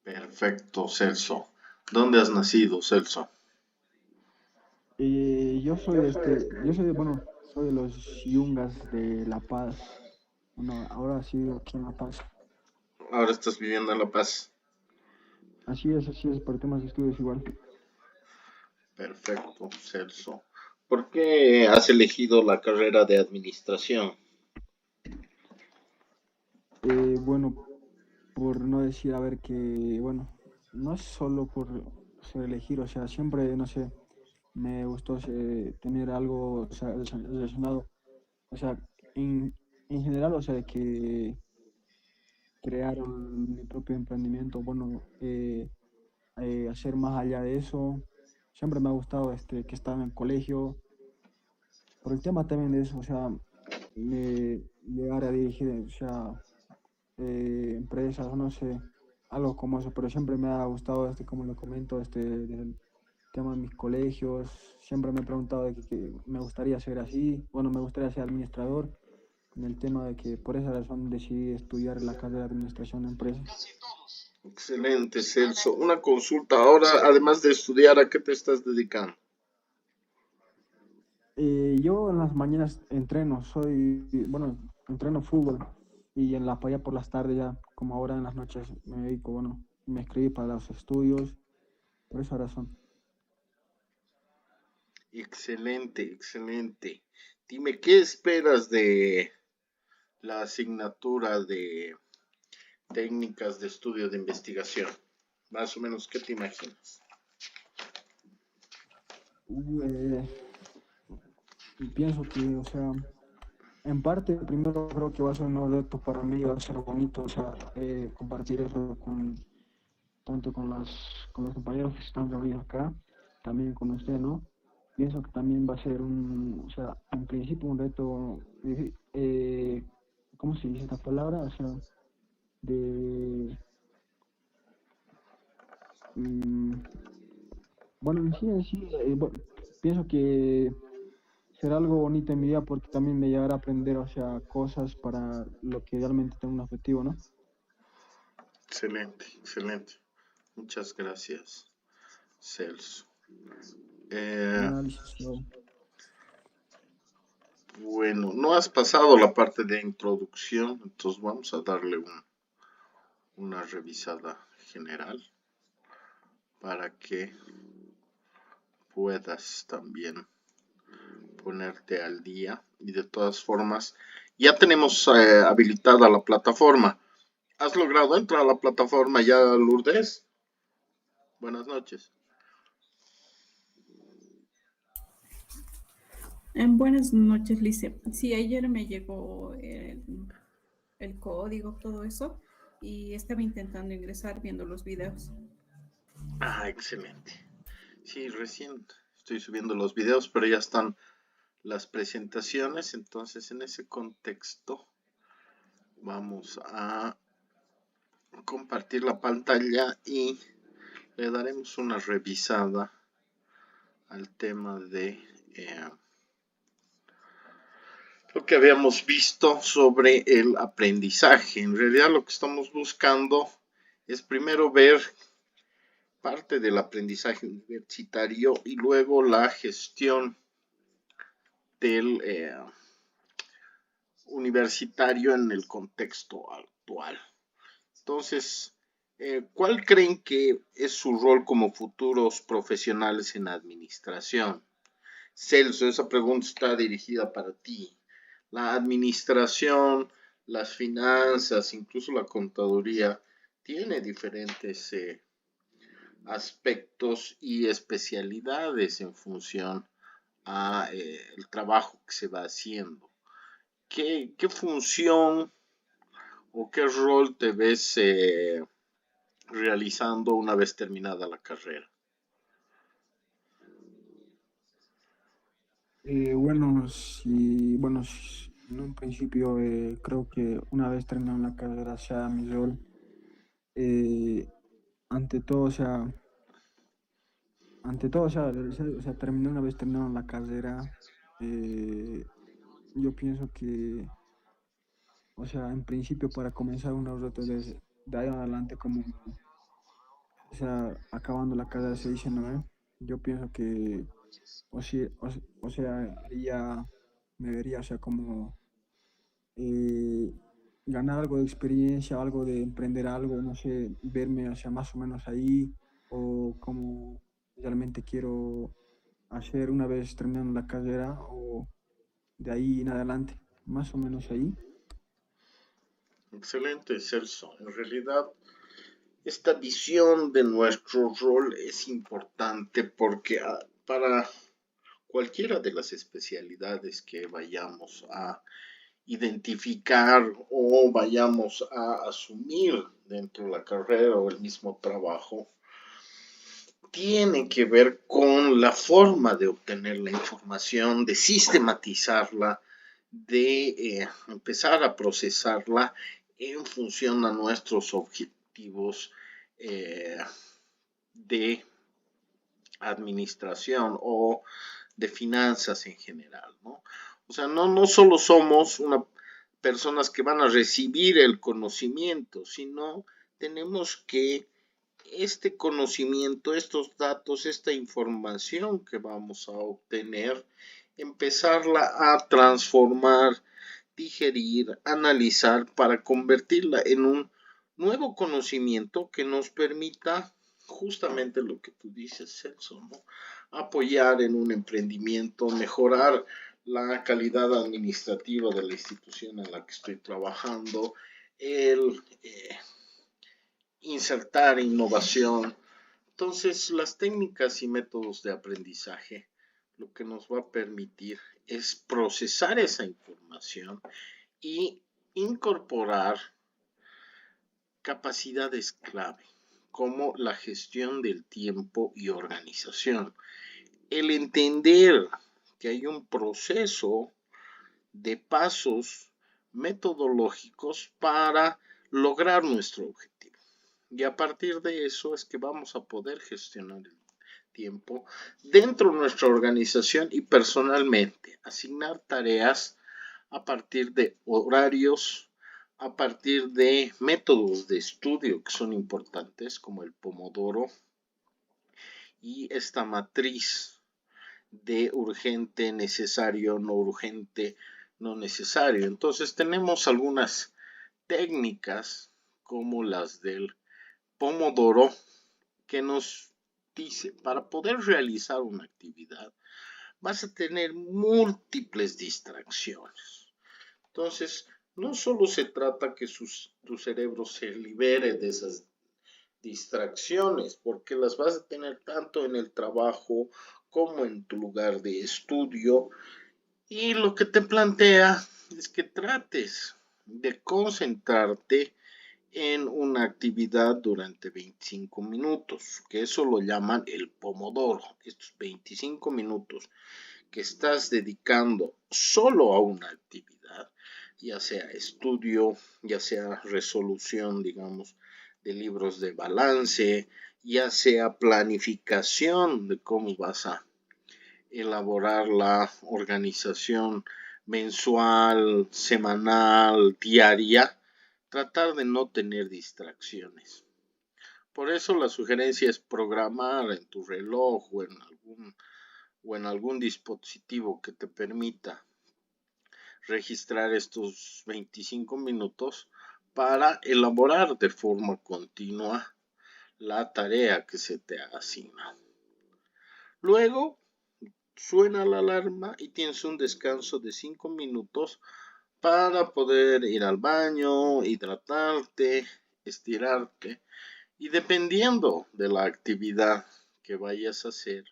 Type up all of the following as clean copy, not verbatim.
Perfecto, Celso. ¿Dónde has nacido, Celso? Bueno, soy de los Yungas de La Paz. Bueno, ahora sí vivo aquí en La Paz. Ahora estás viviendo en La Paz. Así es, por temas de estudios igual. Perfecto, Celso. ¿Por qué has elegido la carrera de administración? Bueno, por no decir, a ver, que, bueno, no es solo por ser elegir, o sea, siempre, no sé, me gustó tener algo, o sea, relacionado, o sea, en general, o sea, de que crear mi propio emprendimiento, bueno, hacer más allá de eso. Siempre me ha gustado que estaba en el colegio, por el tema también de eso, o sea, llegar a dirigir, o sea, empresas, o no sé, algo como eso, pero siempre me ha gustado, como lo comento, del tema de mis colegios, siempre me he preguntado de que me gustaría ser así, bueno, me gustaría ser administrador, en el tema de que por esa razón decidí estudiar la carrera de administración de empresas. Excelente, Celso. Una consulta. Ahora, además de estudiar, ¿a qué te estás dedicando? Yo en las mañanas entreno, bueno, entreno fútbol y en la playa por las tardes ya, como ahora en las noches me dedico, bueno, me escribí para los estudios, por esa razón. Excelente, excelente. Dime, ¿qué esperas de la asignatura de técnicas de estudio de investigación? Más o menos, ¿qué te imaginas? Uh, eh, Pienso que, o sea, en parte primero creo que va a ser un reto para mí, va a ser bonito, o sea, compartir eso tanto con los compañeros que están reunidos acá, también con usted, ¿no? Pienso que también va a ser o sea, en principio un reto, ¿cómo se dice esta palabra? O sea, de, mm, bueno, pienso que será algo bonito en mi vida porque también me llevará a aprender, o sea, cosas para lo que realmente tengo un objetivo, ¿no? Excelente, excelente. Muchas gracias, Celso. Eh, Nada, licenciado. bueno, no has pasado la parte de introducción, entonces vamos a darle una revisada general para que puedas también ponerte al día. Y de todas formas, ya tenemos habilitada la plataforma. ¿Has logrado entrar a la plataforma ya, Lourdes? Buenas noches. Buenas noches, Lice. Sí, ayer me llegó el código, todo eso, y estaba intentando ingresar viendo los videos. Ah, excelente. Sí, recién estoy subiendo los videos, pero ya están las presentaciones. Entonces, en ese contexto, vamos a compartir la pantalla y le daremos una revisada al tema de lo que habíamos visto sobre el aprendizaje. En realidad lo que estamos buscando es primero ver parte del aprendizaje universitario y luego la gestión del universitario en el contexto actual. Entonces, ¿cuál creen que es su rol como futuros profesionales en administración? Celso, esa pregunta está dirigida para ti. La administración, las finanzas, incluso la contaduría, tiene diferentes aspectos y especialidades en función a el trabajo que se va haciendo. ¿Qué función o qué rol te ves realizando una vez terminada la carrera? En un principio creo que una vez terminado la carrera sea mi rol, eh, ante todo, o sea, una vez terminado la carrera, eh, yo pienso que, o sea, en principio para comenzar una ruta de ahí en adelante o sea, acabando la carrera se dice, ¿no? Yo pienso que, o sea, ahí ya me vería, o sea, como eh, ganar algo de experiencia, algo de emprender algo, no sé, verme, o sea, más o menos ahí, o como realmente quiero hacer una vez terminando la carrera, o de ahí en adelante, más o menos ahí. Excelente, Celso. En realidad, esta visión de nuestro rol es importante porque para cualquiera de las especialidades que vayamos a identificar o vayamos a asumir dentro de la carrera o el mismo trabajo, tiene que ver con la forma de obtener la información, de sistematizarla, de empezar a procesarla en función a nuestros objetivos de administración o de finanzas en general, ¿no? O sea, no solo somos personas que van a recibir el conocimiento, sino tenemos que este conocimiento, estos datos, esta información que vamos a obtener, empezarla a transformar, digerir, analizar para convertirla en un nuevo conocimiento que nos permita justamente lo que tú dices, Celso, ¿no? Apoyar en un emprendimiento, mejorar la calidad administrativa de la institución en la que estoy trabajando, el insertar innovación. Entonces, las técnicas y métodos de aprendizaje lo que nos va a permitir es procesar esa información y incorporar capacidades clave como la gestión del tiempo y organización. El entender que hay un proceso de pasos metodológicos para lograr nuestro objetivo. Y a partir de eso es que vamos a poder gestionar el tiempo dentro de nuestra organización y personalmente, asignar tareas a partir de horarios, a partir de métodos de estudio que son importantes, como el Pomodoro y esta matriz de urgente, necesario, no urgente, no necesario. Entonces tenemos algunas técnicas como las del Pomodoro que nos dice, para poder realizar una actividad, vas a tener múltiples distracciones. Entonces, no solo se trata que tu cerebro se libere de esas distracciones, porque las vas a tener tanto en el trabajo como en tu lugar de estudio. Y lo que te plantea es que trates de concentrarte en una actividad durante 25 minutos, que eso lo llaman el pomodoro. Estos 25 minutos que estás dedicando solo a una actividad, ya sea estudio, ya sea resolución, digamos, de libros de balance, ya sea planificación de cómo vas a elaborar la organización mensual, semanal, diaria, tratar de no tener distracciones. Por eso la sugerencia es programar en tu reloj o en algún dispositivo que te permita registrar estos 25 minutos para elaborar de forma continua la tarea que se te asigna. Luego suena la alarma y tienes un descanso de 5 minutos para poder ir al baño, hidratarte, estirarte y dependiendo de la actividad que vayas a hacer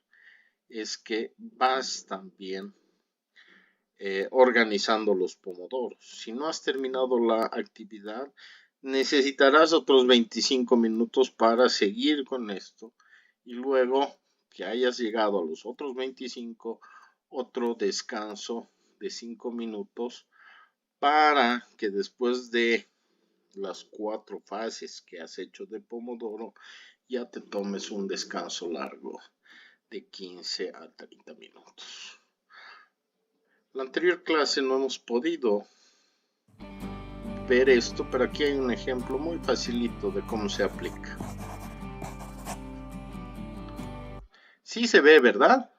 es que vas también organizando los pomodoros. Si no has terminado la actividad, necesitarás otros 25 minutos para seguir con esto y luego que hayas llegado a los otros 25, otro descanso de 5 minutos para que después de las 4 fases que has hecho de pomodoro ya te tomes un descanso largo de 15 a 30 minutos. La anterior clase no hemos podido ver esto, pero aquí hay un ejemplo muy facilito de cómo se aplica. Sí se ve, ¿verdad?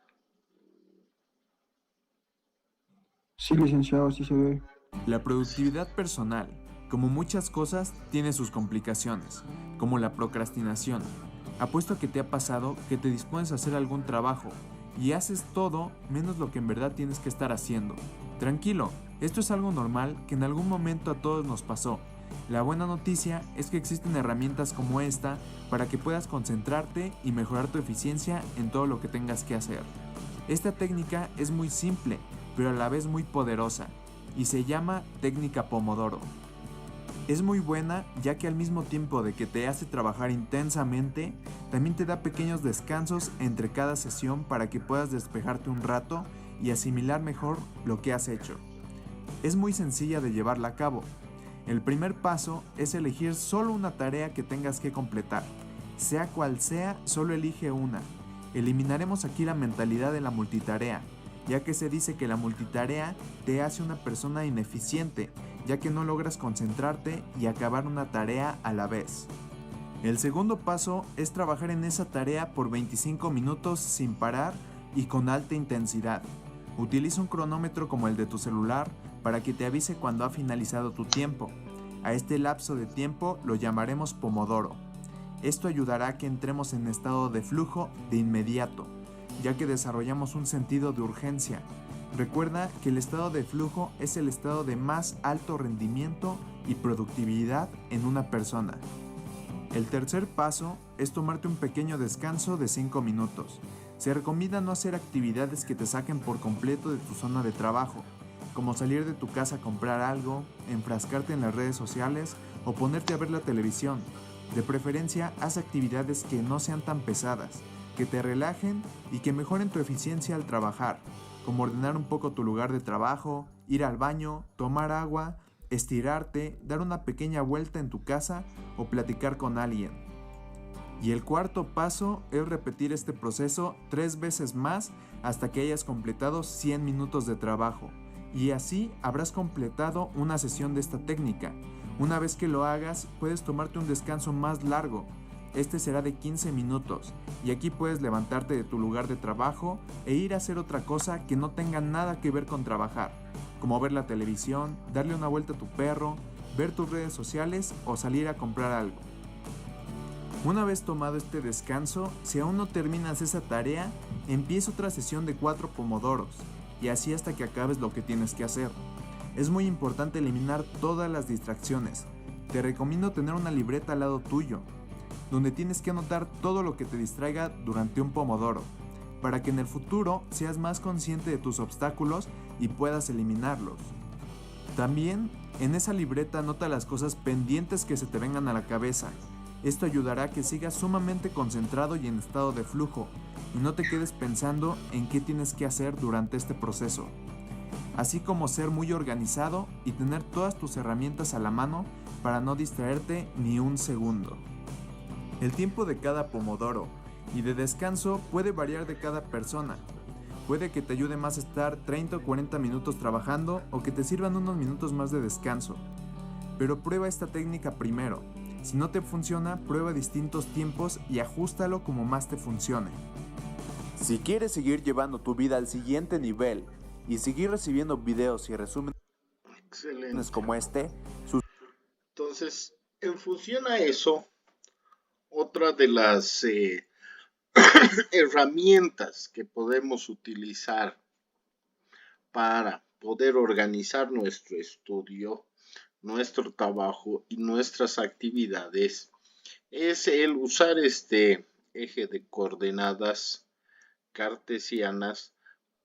Sí, licenciado, sí se ve. La productividad personal, como muchas cosas, tiene sus complicaciones, como la procrastinación. Apuesto a que te ha pasado que te dispones a hacer algún trabajo y haces todo menos lo que en verdad tienes que estar haciendo. Tranquilo, esto es algo normal que en algún momento a todos nos pasó. La buena noticia es que existen herramientas como esta para que puedas concentrarte y mejorar tu eficiencia en todo lo que tengas que hacer. Esta técnica es muy simple, pero a la vez muy poderosa, y se llama técnica Pomodoro. Es muy buena ya que al mismo tiempo de que te hace trabajar intensamente, también te da pequeños descansos entre cada sesión para que puedas despejarte un rato y asimilar mejor lo que has hecho. Es muy sencilla de llevarla a cabo. El primer paso es elegir solo una tarea que tengas que completar. Sea cual sea, solo elige una. Eliminaremos aquí la mentalidad de la multitarea, ya que se dice que la multitarea te hace una persona ineficiente, ya que no logras concentrarte y acabar una tarea a la vez. El segundo paso es trabajar en esa tarea por 25 minutos sin parar y con alta intensidad. Utiliza un cronómetro como el de tu celular para que te avise cuando ha finalizado tu tiempo. A este lapso de tiempo lo llamaremos Pomodoro. Esto ayudará a que entremos en estado de flujo de inmediato, ya que desarrollamos un sentido de urgencia. Recuerda que el estado de flujo es el estado de más alto rendimiento y productividad en una persona. El tercer paso es tomarte un pequeño descanso de 5 minutos. Se recomienda no hacer actividades que te saquen por completo de tu zona de trabajo, como salir de tu casa a comprar algo, enfrascarte en las redes sociales o ponerte a ver la televisión. De preferencia, haz actividades que no sean tan pesadas, que te relajen y que mejoren tu eficiencia al trabajar, como ordenar un poco tu lugar de trabajo, ir al baño, tomar agua, estirarte, dar una pequeña vuelta en tu casa o platicar con alguien. Y el cuarto paso es repetir este proceso 3 veces más hasta que hayas completado 100 minutos de trabajo. Y así habrás completado una sesión de esta técnica. Una vez que lo hagas, puedes tomarte un descanso más largo. Este será de 15 minutos y aquí puedes levantarte de tu lugar de trabajo e ir a hacer otra cosa que no tenga nada que ver con trabajar, como ver la televisión, darle una vuelta a tu perro, ver tus redes sociales o salir a comprar algo. Una vez tomado este descanso, si aún no terminas esa tarea, empieza otra sesión de 4 pomodoros y así hasta que acabes lo que tienes que hacer. Es muy importante eliminar todas las distracciones. Te recomiendo tener una libreta al lado tuyo, donde tienes que anotar todo lo que te distraiga durante un pomodoro, para que en el futuro seas más consciente de tus obstáculos y puedas eliminarlos. También, en esa libreta anota las cosas pendientes que se te vengan a la cabeza. Esto ayudará a que sigas sumamente concentrado y en estado de flujo, y no te quedes pensando en qué tienes que hacer durante este proceso. Así como ser muy organizado y tener todas tus herramientas a la mano para no distraerte ni un segundo. El tiempo de cada pomodoro y de descanso puede variar de cada persona. Puede que te ayude más estar 30 o 40 minutos trabajando o que te sirvan unos minutos más de descanso. Pero prueba esta técnica primero. Si no te funciona, prueba distintos tiempos y ajústalo como más te funcione. Si quieres seguir llevando tu vida al siguiente nivel y seguir recibiendo videos y resúmenes Excelente. como este, Entonces, en función a eso, otra de las herramientas que podemos utilizar para poder organizar nuestro estudio, nuestro trabajo y nuestras actividades es el usar este eje de coordenadas cartesianas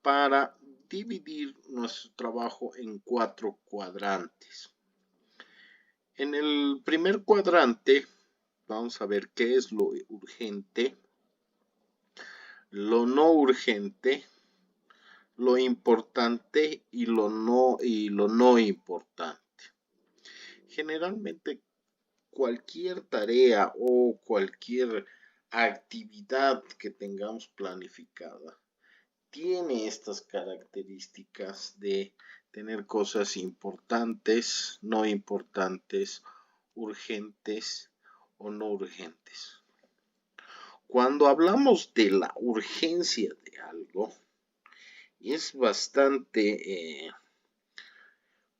para dividir nuestro trabajo en 4 cuadrantes. En el primer cuadrante vamos a ver qué es lo urgente, lo no urgente, lo importante y lo no importante. Generalmente cualquier tarea o cualquier actividad que tengamos planificada tiene estas características de tener cosas importantes, no importantes, urgentes o no urgentes. Cuando hablamos de la urgencia de algo, es bastante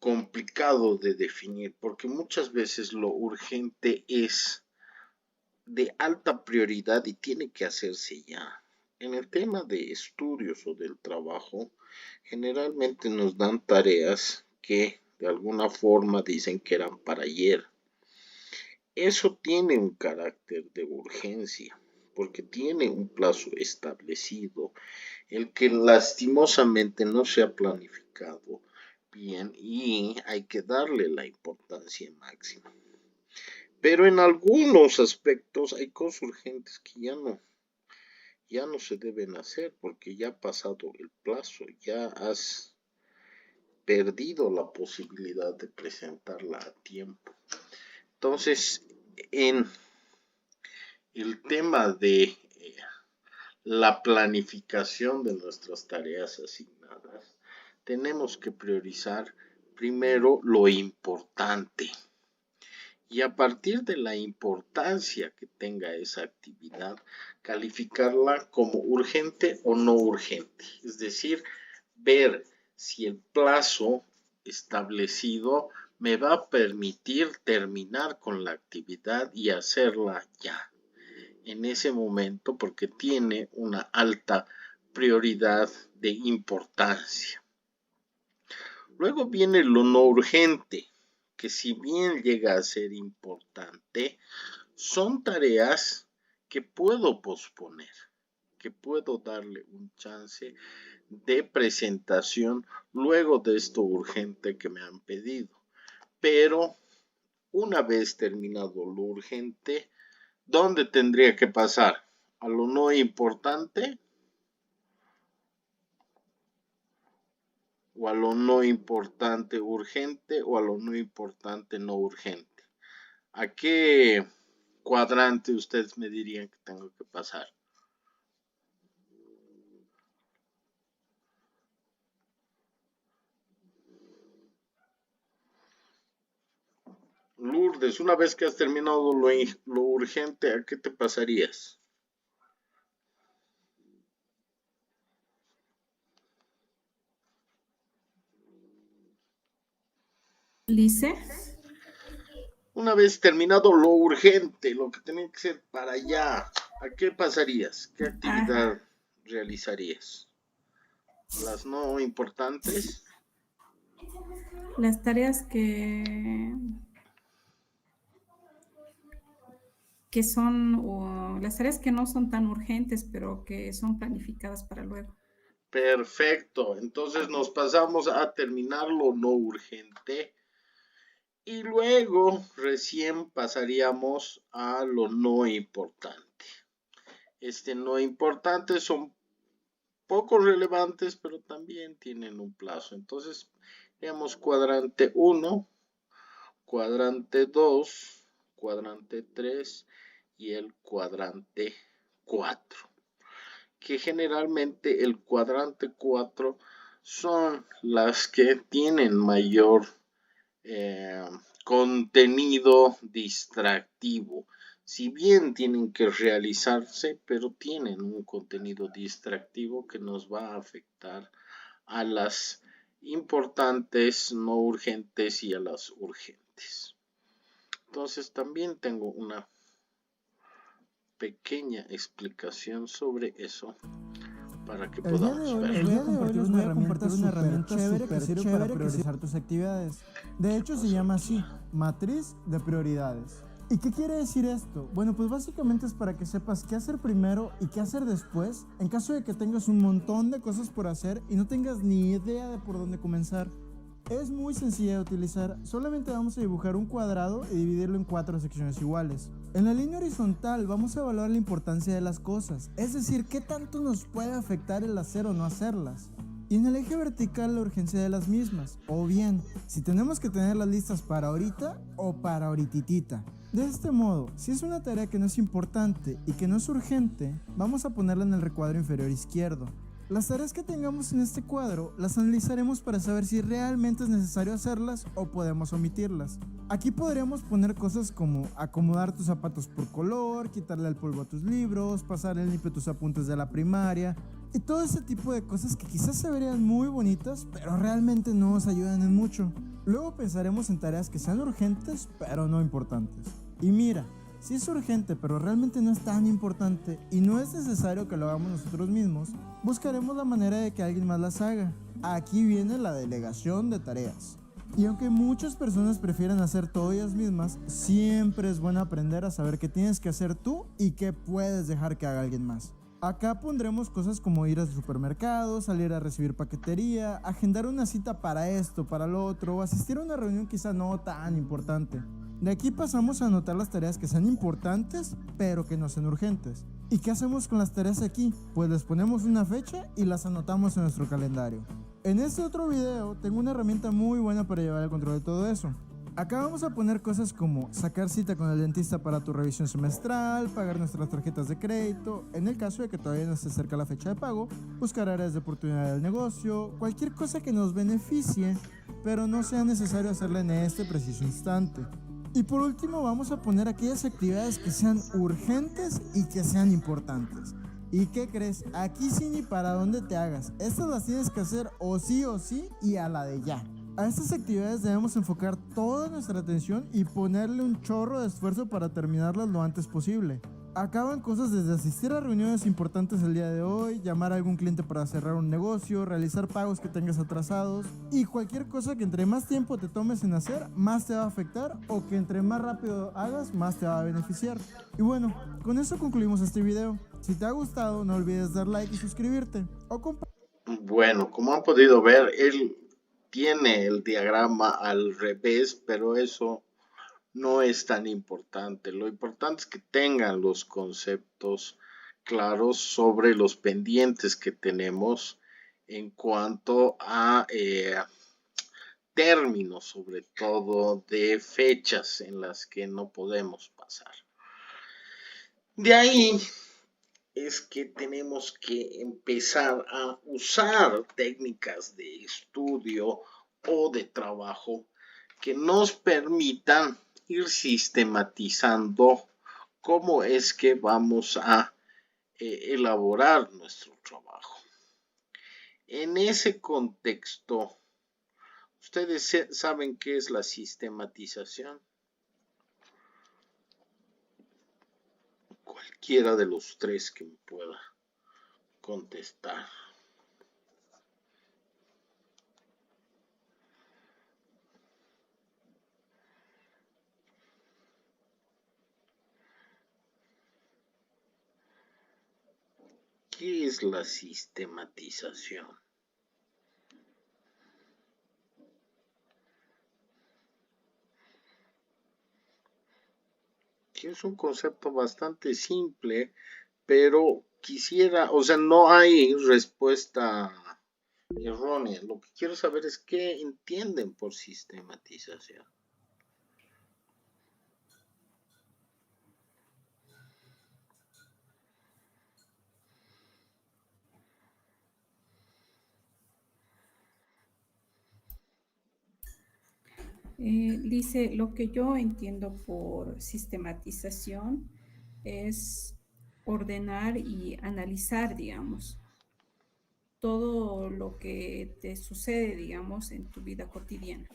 complicado de definir, porque muchas veces lo urgente es de alta prioridad y tiene que hacerse ya. En el tema de estudios o del trabajo, generalmente nos dan tareas que de alguna forma dicen que eran para ayer. Eso tiene un carácter de urgencia, porque tiene un plazo establecido, el que lastimosamente no se ha planificado bien y hay que darle la importancia máxima. Pero en algunos aspectos hay cosas urgentes que ya no se deben hacer porque ya ha pasado el plazo, ya has perdido la posibilidad de presentarla a tiempo. Entonces, en el tema de la planificación de nuestras tareas asignadas, tenemos que priorizar primero lo importante. Y a partir de la importancia que tenga esa actividad, calificarla como urgente o no urgente. Es decir, ver si el plazo establecido me va a permitir terminar con la actividad y hacerla ya, en ese momento, porque tiene una alta prioridad de importancia. Luego viene lo no urgente, que si bien llega a ser importante, son tareas que puedo posponer, que puedo darle un chance de presentación luego de esto urgente que me han pedido. Pero una vez terminado lo urgente, ¿dónde tendría que pasar? ¿A lo no importante? ¿O a lo no importante urgente o a lo no importante no urgente? ¿A qué cuadrante ustedes me dirían que tengo que pasar? Lourdes, una vez que has terminado lo urgente, ¿a qué te pasarías? Lice. Una vez terminado lo urgente, lo que tenía que ser para allá, ¿a qué pasarías? ¿Qué actividad realizarías? ¿Las no importantes? Las tareas que son, las tareas que no son tan urgentes, pero que son planificadas para luego. Perfecto, entonces nos pasamos a terminar lo no urgente y luego recién pasaríamos a lo no importante. No importante son poco relevantes, pero también tienen un plazo. Entonces, tenemos cuadrante 1, cuadrante 2, cuadrante 3 y el cuadrante 4. Que generalmente el cuadrante 4 son las que tienen mayor contenido distractivo. Si bien tienen que realizarse, pero tienen un contenido distractivo que nos va a afectar a las importantes, no urgentes y a las urgentes. Entonces también tengo una pequeña explicación sobre eso para que podamos ver. El día de hoy les voy a compartir una herramienta súper chévere para priorizar tus actividades. De hecho, se llama así, matriz de prioridades. ¿Y qué quiere decir esto? Bueno, pues básicamente es para que sepas qué hacer primero y qué hacer después, en caso de que tengas un montón de cosas por hacer y no tengas ni idea de por dónde comenzar. Es muy sencilla de utilizar, solamente vamos a dibujar un cuadrado y dividirlo en 4 secciones iguales. En la línea horizontal vamos a evaluar la importancia de las cosas, es decir, qué tanto nos puede afectar el hacer o no hacerlas. Y en el eje vertical la urgencia de las mismas, o bien, si tenemos que tenerlas listas para ahorita o para ahorititita. De este modo, si es una tarea que no es importante y que no es urgente, vamos a ponerla en el recuadro inferior izquierdo. Las tareas que tengamos en este cuadro las analizaremos para saber si realmente es necesario hacerlas o podemos omitirlas. Aquí podríamos poner cosas como acomodar tus zapatos por color, quitarle el polvo a tus libros, pasar el limpio tus apuntes de la primaria y todo ese tipo de cosas que quizás se verían muy bonitas, pero realmente no nos ayudan en mucho. Luego pensaremos en tareas que sean urgentes, pero no importantes. Y mira, si es urgente pero realmente no es tan importante y no es necesario que lo hagamos nosotros mismos, buscaremos la manera de que alguien más las haga. Aquí viene la delegación de tareas. Y aunque muchas personas prefieren hacer todo ellas mismas, siempre es bueno aprender a saber qué tienes que hacer tú y qué puedes dejar que haga alguien más. Acá pondremos cosas como ir al supermercado, salir a recibir paquetería, agendar una cita para esto, para lo otro, o asistir a una reunión quizá no tan importante. De aquí pasamos a anotar las tareas que sean importantes, pero que no sean urgentes. ¿Y qué hacemos con las tareas aquí? Pues les ponemos una fecha y las anotamos en nuestro calendario. En este otro video tengo una herramienta muy buena para llevar el control de todo eso. Acá vamos a poner cosas como sacar cita con el dentista para tu revisión semestral, pagar nuestras tarjetas de crédito, en el caso de que todavía no se acerca la fecha de pago, buscar áreas de oportunidad del negocio, cualquier cosa que nos beneficie, pero no sea necesario hacerla en este preciso instante. Y por último vamos a poner aquellas actividades que sean urgentes y que sean importantes. ¿Y qué crees? Aquí sí ni para dónde te hagas. Estas las tienes que hacer o sí y a la de ya. A estas actividades debemos enfocar toda nuestra atención y ponerle un chorro de esfuerzo para terminarlas lo antes posible. Acaban cosas desde asistir a reuniones importantes el día de hoy, llamar a algún cliente para cerrar un negocio, realizar pagos que tengas atrasados y cualquier cosa que entre más tiempo te tomes en hacer, más te va a afectar o que entre más rápido hagas, más te va a beneficiar. Y bueno, con eso concluimos este video. Si te ha gustado, no olvides dar like y suscribirte o compartir. Bueno, como han podido ver, él tiene el diagrama al revés, pero eso no es tan importante. Lo importante es que tengan los conceptos claros sobre los pendientes que tenemos en cuanto a términos, sobre todo de fechas en las que no podemos pasar. De ahí es que tenemos que empezar a usar técnicas de estudio o de trabajo que nos permitan ir sistematizando cómo es que vamos a elaborar nuestro trabajo. En ese contexto, ¿ustedes saben qué es la sistematización? Cualquiera de los tres que me pueda contestar. ¿Qué es la sistematización? Que es un concepto bastante simple, pero quisiera, o sea, no hay respuesta errónea. Lo que quiero saber es qué entienden por sistematización. Dice, lo que yo entiendo por sistematización es ordenar y analizar, digamos, todo lo que te sucede, digamos, en tu vida cotidiana.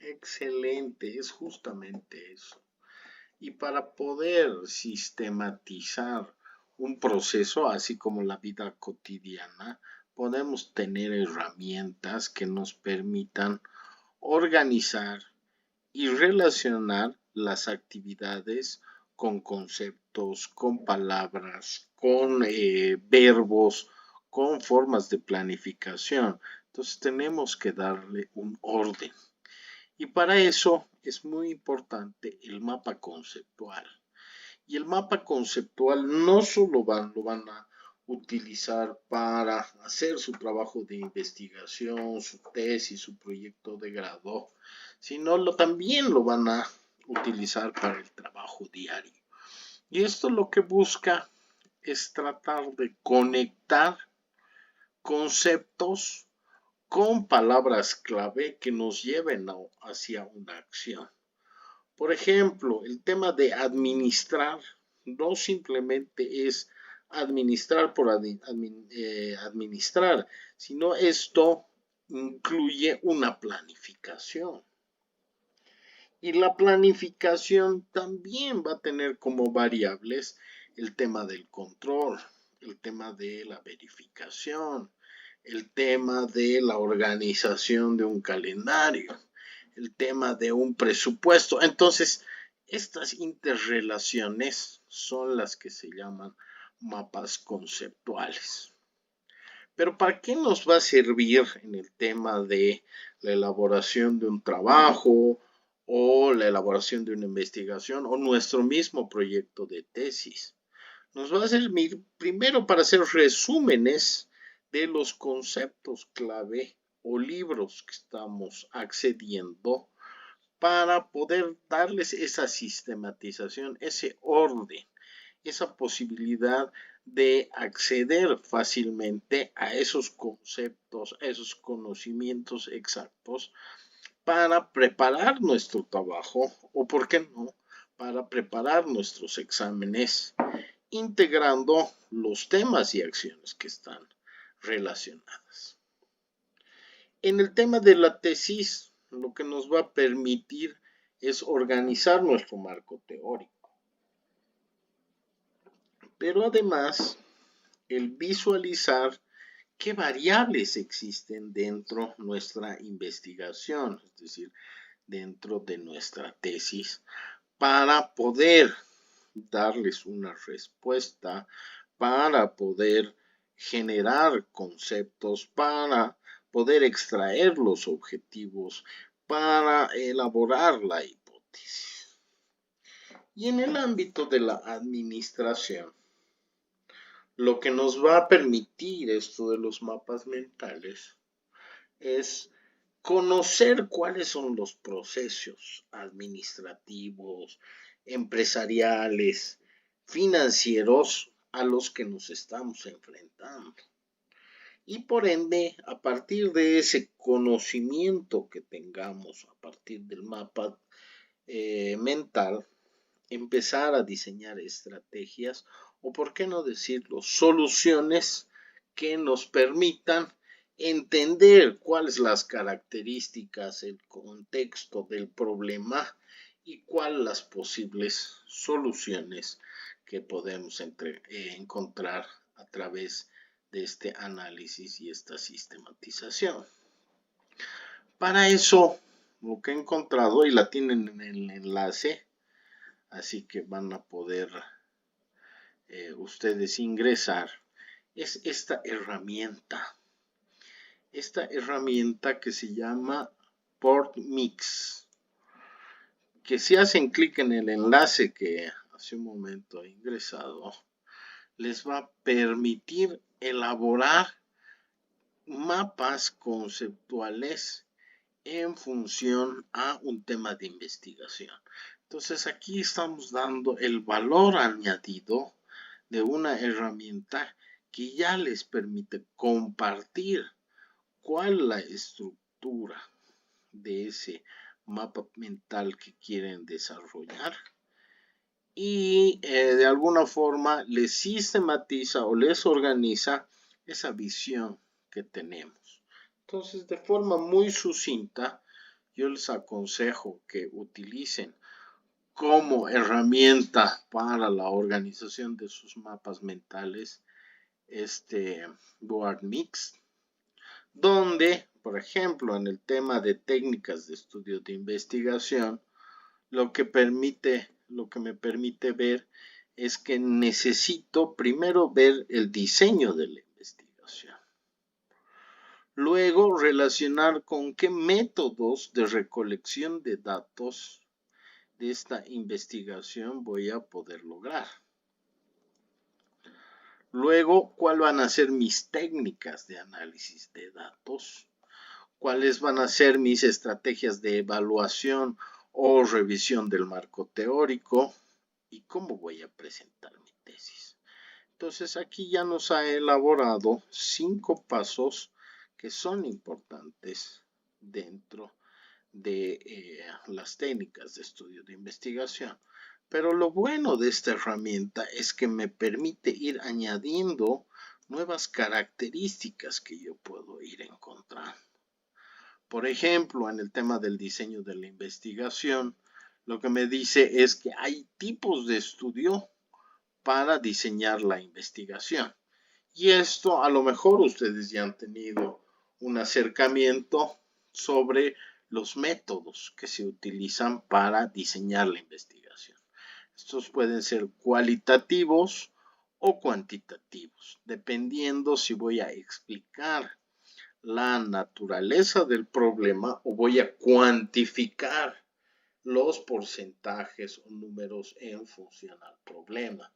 Excelente, es justamente eso. Y para poder sistematizar un proceso, así como la vida cotidiana, podemos tener herramientas que nos permitan organizar y relacionar las actividades con conceptos, con palabras, con verbos, con formas de planificación. Entonces tenemos que darle un orden. Y para eso es muy importante el mapa conceptual. Y el mapa conceptual no solo lo van a utilizar para hacer su trabajo de investigación, su tesis, su proyecto de grado, sino también lo van a utilizar para el trabajo diario. Y esto lo que busca es tratar de conectar conceptos con palabras clave que nos lleven hacia una acción. Por ejemplo, el tema de administrar no simplemente es administrar por administrar, sino esto incluye una planificación. Y la planificación también va a tener como variables el tema del control, el tema de la verificación, el tema de la organización de un calendario, el tema de un presupuesto. Entonces, estas interrelaciones son las que se llaman mapas conceptuales. Pero ¿para qué nos va a servir en el tema de la elaboración de un trabajo o la elaboración de una investigación o nuestro mismo proyecto de tesis? Nos va a servir primero para hacer resúmenes de los conceptos clave o libros que estamos accediendo para poder darles esa sistematización, ese orden, esa posibilidad de acceder fácilmente a esos conceptos, a esos conocimientos exactos para preparar nuestro trabajo o, ¿por qué no?, para preparar nuestros exámenes, integrando los temas y acciones que están relacionadas. En el tema de la tesis, lo que nos va a permitir es organizar nuestro marco teórico. Pero además, el visualizar qué variables existen dentro de nuestra investigación, es decir, dentro de nuestra tesis, para poder darles una respuesta, para poder generar conceptos, para poder extraer los objetivos, para elaborar la hipótesis. Y en el ámbito de la administración, lo que nos va a permitir esto de los mapas mentales es conocer cuáles son los procesos administrativos, empresariales, financieros a los que nos estamos enfrentando. Y por ende, a partir de ese conocimiento que tengamos, a partir del mapa mental, empezar a diseñar estrategias o, por qué no decirlo, soluciones que nos permitan entender cuáles las características, el contexto del problema y cuáles las posibles soluciones que podemos encontrar a través de este análisis y esta sistematización. Para eso, lo que he encontrado, y la tienen en el enlace, así que van a poder ustedes ingresar, es esta herramienta que se llama PortMix, que si hacen clic en el enlace que hace un momento he ingresado, les va a permitir elaborar mapas conceptuales en función a un tema de investigación. Entonces aquí estamos dando el valor añadido de una herramienta que ya les permite compartir cuál es la estructura de ese mapa mental que quieren desarrollar y de alguna forma les sistematiza o les organiza esa visión que tenemos. Entonces, de forma muy sucinta, yo les aconsejo que utilicen como herramienta para la organización de sus mapas mentales este PortMix, donde, por ejemplo, en el tema de técnicas de estudio de investigación, lo que me permite ver es que necesito primero ver el diseño de la investigación. Luego, relacionar con qué métodos de recolección de datos de esta investigación voy a poder lograr. Luego, ¿cuáles van a ser mis técnicas de análisis de datos? ¿Cuáles van a ser mis estrategias de evaluación o revisión del marco teórico? ¿Y cómo voy a presentar mi tesis? Entonces aquí ya nos ha elaborado 5 pasos que son importantes dentro de las técnicas de estudio de investigación. Pero lo bueno de esta herramienta es que me permite ir añadiendo nuevas características que yo puedo ir encontrando. Por ejemplo, en el tema del diseño de la investigación, lo que me dice es que hay tipos de estudio para diseñar la investigación. Y esto a lo mejor ustedes ya han tenido un acercamiento sobre los métodos que se utilizan para diseñar la investigación. Estos pueden ser cualitativos o cuantitativos, dependiendo si voy a explicar la naturaleza del problema o voy a cuantificar los porcentajes o números en función al problema.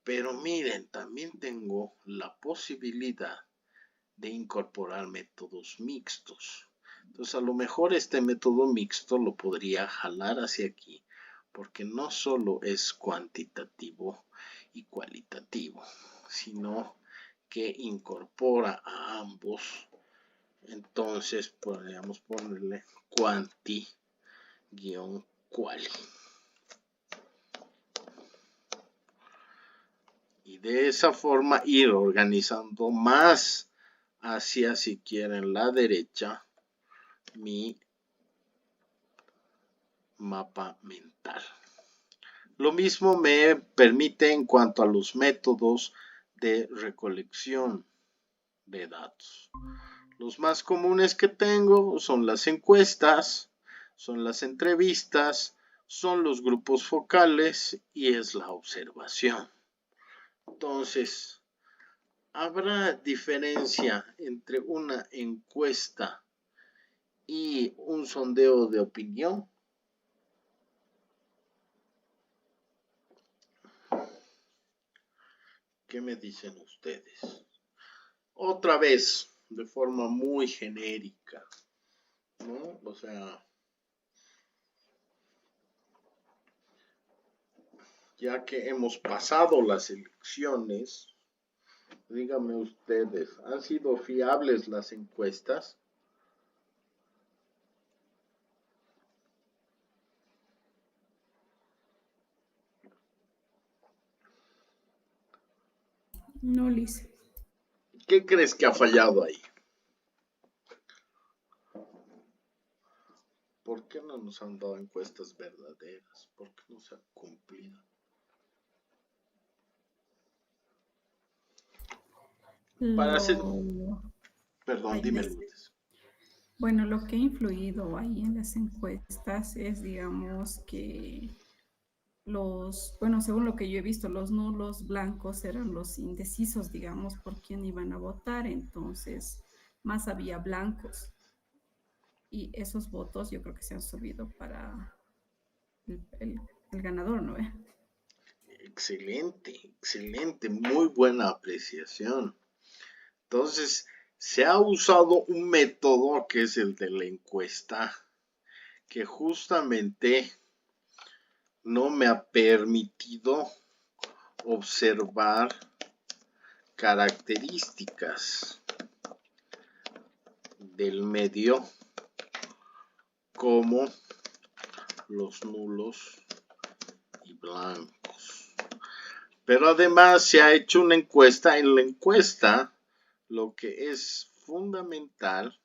Pero miren, también tengo la posibilidad de incorporar métodos mixtos. Entonces, a lo mejor este método mixto lo podría jalar hacia aquí, porque no solo es cuantitativo y cualitativo, sino que incorpora a ambos. Entonces, podríamos ponerle cuanti-quali. Y de esa forma ir organizando más hacia, si quieren, la derecha, mi mapa mental. Lo mismo me permite en cuanto a los métodos de recolección de datos. Los más comunes que tengo son las encuestas, son las entrevistas, son los grupos focales y es la observación. Entonces, ¿habrá diferencia entre una encuesta y un sondeo de opinión? ¿Qué me dicen ustedes? Otra vez, de forma muy genérica, ¿no? O sea, ya que hemos pasado las elecciones, díganme ustedes, ¿han sido fiables las encuestas? No, Liz. ¿Qué crees que ha fallado ahí? ¿Por qué no nos han dado encuestas verdaderas? ¿Por qué no se han cumplido? Para hacer... Perdón, dime, Lourdes. Bueno, lo que ha influido ahí en las encuestas es, digamos, que según lo que yo he visto, los nulos blancos eran los indecisos, digamos, por quién iban a votar, entonces más había blancos. Y esos votos yo creo que se han subido para el ganador, ¿no? Excelente, excelente, muy buena apreciación. Entonces, se ha usado un método que es el de la encuesta, que justamente no me ha permitido observar características del medio como los nulos y blancos. Pero además se ha hecho una encuesta. En la encuesta lo que es fundamental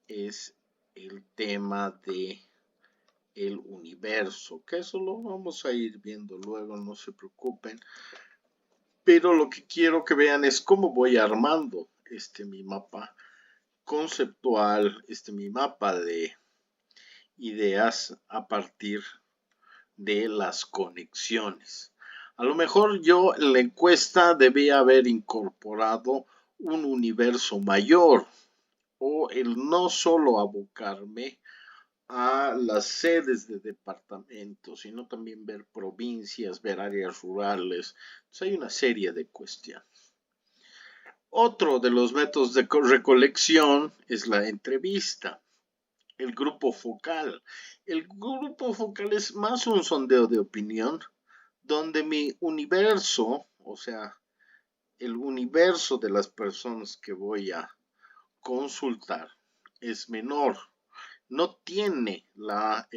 es el tema de el universo, que eso lo vamos a ir viendo luego, no se preocupen. Pero lo que quiero que vean es cómo voy armando mi mapa conceptual, mi mapa de ideas a partir de las conexiones. A lo mejor yo en la encuesta debía haber incorporado un universo mayor o el no solo abocarme a las sedes de departamentos, sino también ver provincias, ver áreas rurales. Entonces hay una serie de cuestiones. Otro de los métodos de recolección es la entrevista. El grupo focal. El grupo focal es más un sondeo de opinión donde mi universo o sea, el universo de las personas que voy a consultar es menor. No tiene la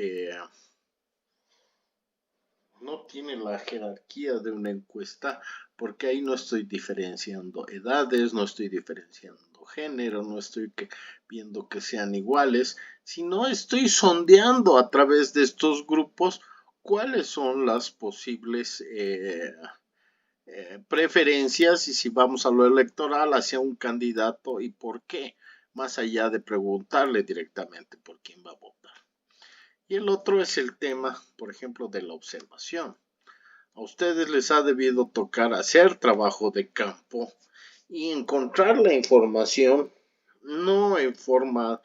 jerarquía de una encuesta, porque ahí no estoy diferenciando edades, no estoy diferenciando género, no estoy viendo que sean iguales, sino estoy sondeando a través de estos grupos cuáles son las posibles preferencias y si vamos a lo electoral hacia un candidato y por qué, más allá de preguntarle directamente por quién va a votar. Y el otro es el tema, por ejemplo, de la observación. A ustedes les ha debido tocar hacer trabajo de campo y encontrar la información no en forma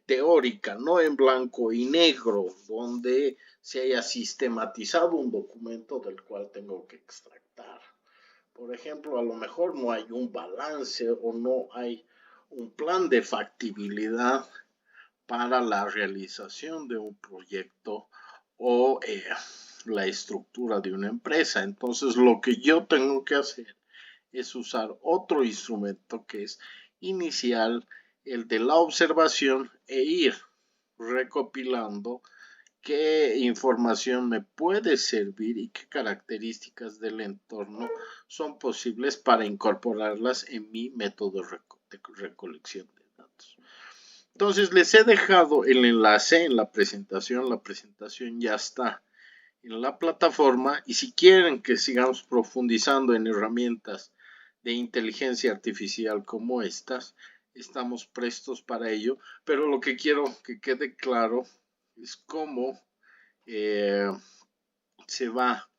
teórica, no en blanco y negro, donde se haya sistematizado un documento del cual tengo que extractar. Por ejemplo, a lo mejor no hay un balance o no hay un plan de factibilidad para la realización de un proyecto o la estructura de una empresa. Entonces, lo que yo tengo que hacer es usar otro instrumento que es inicial, el de la observación, e ir recopilando qué información me puede servir y qué características del entorno son posibles para incorporarlas en mi método de recolección de datos. Entonces les he dejado el enlace en la presentación ya está en la plataforma y si quieren que sigamos profundizando en herramientas de inteligencia artificial como estas, estamos prestos para ello, pero lo que quiero que quede claro es cómo se va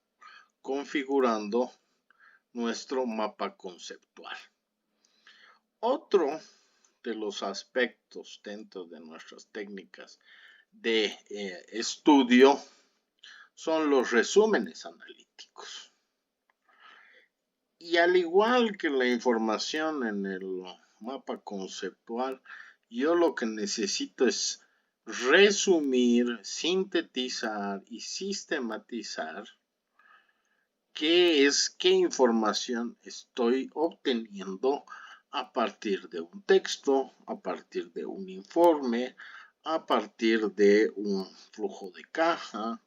configurando nuestro mapa conceptual. Otro de los aspectos dentro de nuestras técnicas de estudio son los resúmenes analíticos. Y al igual que la información en el mapa conceptual, yo lo que necesito es resumir, sintetizar y sistematizar qué información estoy obteniendo a partir de un texto, a partir de un informe, a partir de un flujo de caja,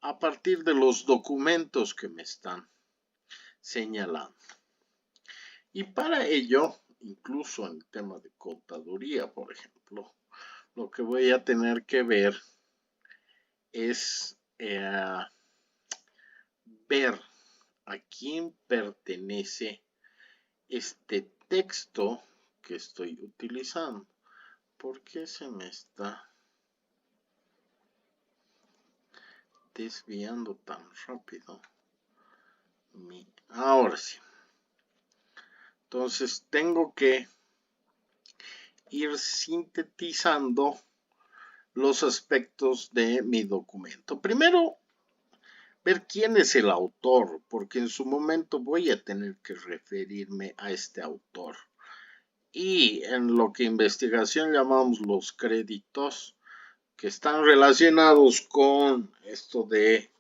a partir de los documentos que me están señalando. Y para ello, incluso en el tema de contaduría, por ejemplo, lo que voy a tener que ver es ver a quién pertenece este texto que estoy utilizando. ¿Por qué se me está desviando tan rápido? Ahora sí. Entonces tengo que ir sintetizando los aspectos de mi documento. Primero, ver quién es el autor, porque en su momento voy a tener que referirme a este autor. Y en lo que investigación llamamos los créditos, que están relacionados con esto de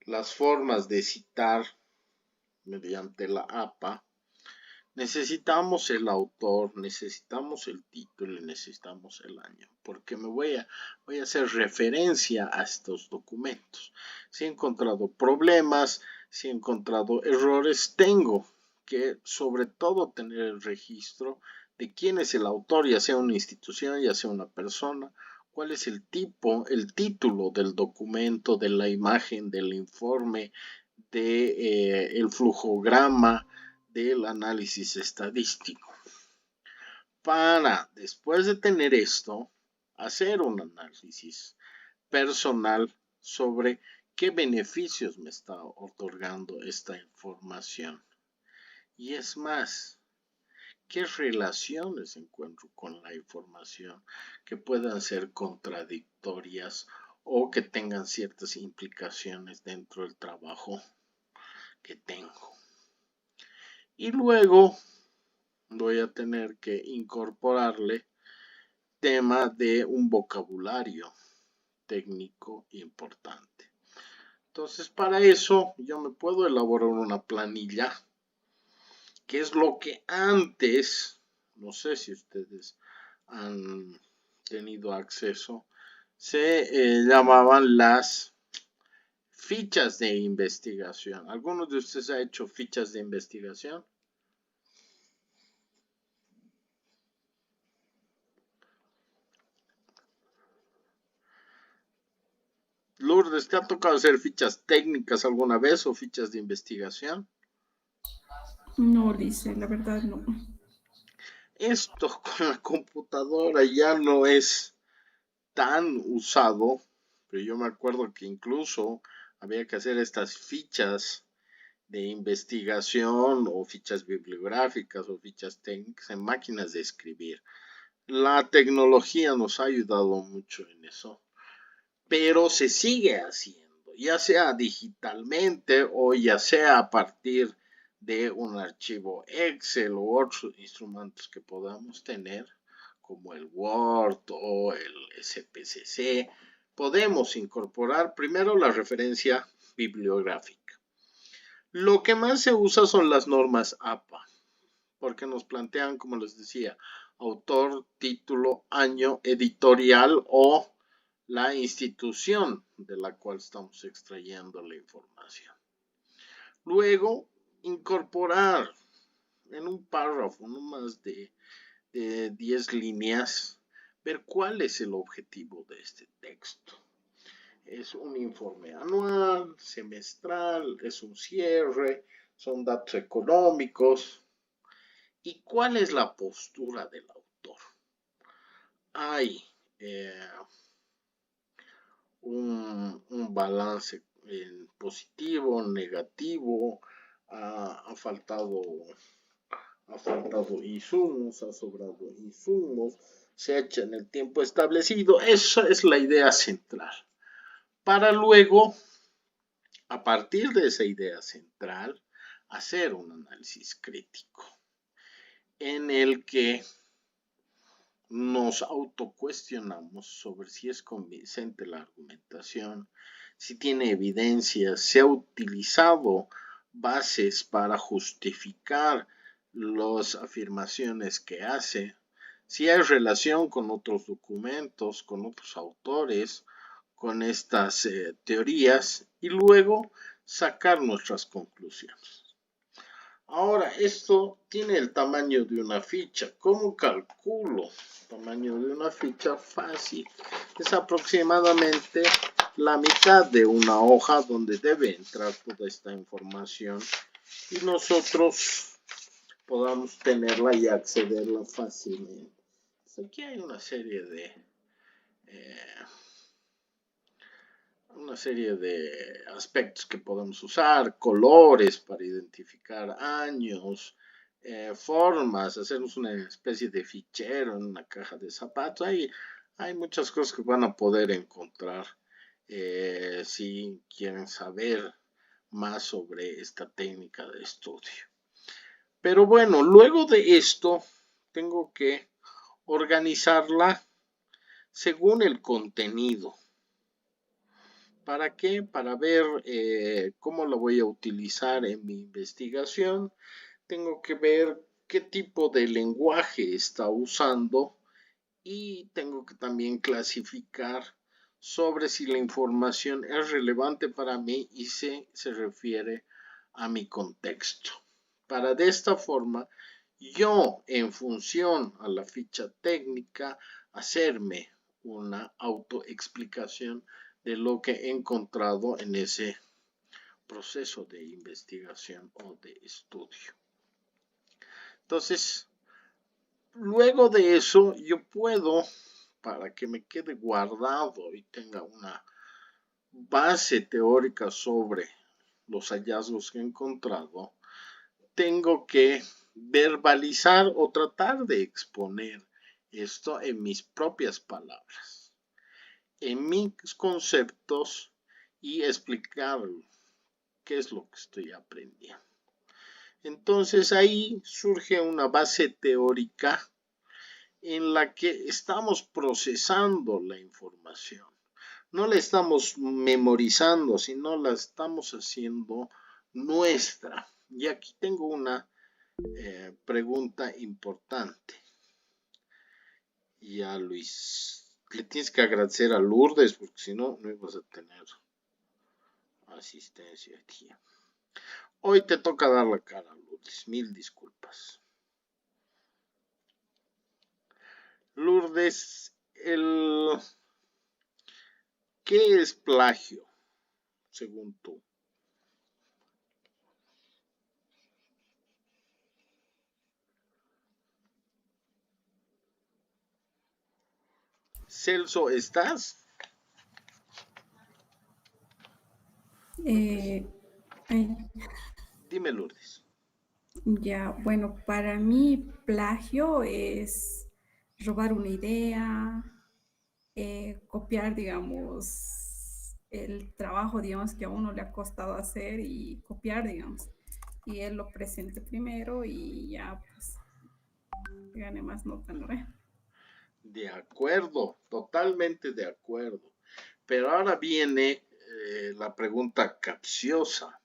las formas de citar mediante la APA, necesitamos el autor, necesitamos el título y necesitamos el año, porque voy a hacer referencia a estos documentos. Si he encontrado problemas, si he encontrado errores, tengo que sobre todo tener el registro de quién es el autor, ya sea una institución, ya sea una persona, cuál es el título del documento, de la imagen, del informe, del flujograma, del análisis estadístico. Para, después de tener esto, hacer un análisis personal sobre qué beneficios me está otorgando esta información. Y es más, qué relaciones encuentro con la información que puedan ser contradictorias o que tengan ciertas implicaciones dentro del trabajo que tengo. Y luego voy a tener que incorporarle tema de un vocabulario técnico importante. Entonces, para eso yo me puedo elaborar una planilla, que es lo que antes, no sé si ustedes han tenido acceso, se llamaban las fichas de investigación. ¿Alguno de ustedes ha hecho fichas de investigación? Lourdes, ¿te ha tocado hacer fichas técnicas alguna vez o fichas de investigación? No, Lice, la verdad no. Esto con la computadora ya no es tan usado, pero yo me acuerdo que incluso había que hacer estas fichas de investigación o fichas bibliográficas o fichas técnicas en máquinas de escribir. La tecnología nos ha ayudado mucho en eso, pero se sigue haciendo, ya sea digitalmente o ya sea a partir de un archivo Excel u otros instrumentos que podamos tener, como el Word o el SPCC. Podemos incorporar primero la referencia bibliográfica. Lo que más se usa son las normas APA, porque nos plantean, como les decía, autor, título, año, editorial o la institución de la cual estamos extrayendo la información. Luego, incorporar en un párrafo, no más de 10 líneas, ver cuál es el objetivo de este texto. Es un informe anual, semestral, es un cierre, son datos económicos. ¿Y cuál es la postura del autor? Hay un balance positivo, negativo, ha faltado insumos, ha sobrado insumos, se echa en el tiempo establecido. Esa es la idea central. Para luego, a partir de esa idea central, hacer un análisis crítico en el que nos autocuestionamos sobre si es convincente la argumentación, si tiene evidencia, si ha utilizado bases para justificar las afirmaciones que hace, si hay relación con otros documentos, con otros autores, con estas teorías y luego sacar nuestras conclusiones. Ahora, esto tiene el tamaño de una ficha. ¿Cómo calculo el tamaño de una ficha? Fácil. Es aproximadamente la mitad de una hoja donde debe entrar toda esta información y nosotros podamos tenerla y accederla fácilmente. Aquí hay una serie de aspectos que podemos usar, colores para identificar años, formas, hacernos una especie de fichero en una caja de zapatos. Hay muchas cosas que van a poder encontrar si quieren saber más sobre esta técnica de estudio. Pero bueno, luego de esto tengo que organizarla según el contenido. ¿Para qué? Para ver cómo lo voy a utilizar en mi investigación. Tengo que ver qué tipo de lenguaje está usando y tengo que también clasificar sobre si la información es relevante para mí y si se refiere a mi contexto. Para de esta forma, yo en función a la ficha técnica, hacerme una autoexplicación de lo que he encontrado en ese proceso de investigación o de estudio. Entonces, luego de eso, yo puedo, para que me quede guardado y tenga una base teórica sobre los hallazgos que he encontrado, tengo que verbalizar o tratar de exponer esto en mis propias palabras, en mis conceptos y explicar qué es lo que estoy aprendiendo. Entonces ahí surge una base teórica en la que estamos procesando la información. No la estamos memorizando, sino la estamos haciendo nuestra. Y aquí tengo una pregunta importante. Y a Luis, le tienes que agradecer a Lourdes, porque si no, no ibas a tener asistencia aquí. Hoy te toca dar la cara, Lourdes. Mil disculpas. Lourdes, ¿qué es plagio, según tú? Celso, ¿estás? Dime, Lourdes. Ya, bueno, para mí plagio es robar una idea, copiar, digamos, el trabajo, digamos, que a uno le ha costado hacer y copiar, digamos, y él lo presente primero y ya, pues, gane más nota, ¿no? De acuerdo, totalmente de acuerdo. Pero ahora viene la pregunta capciosa.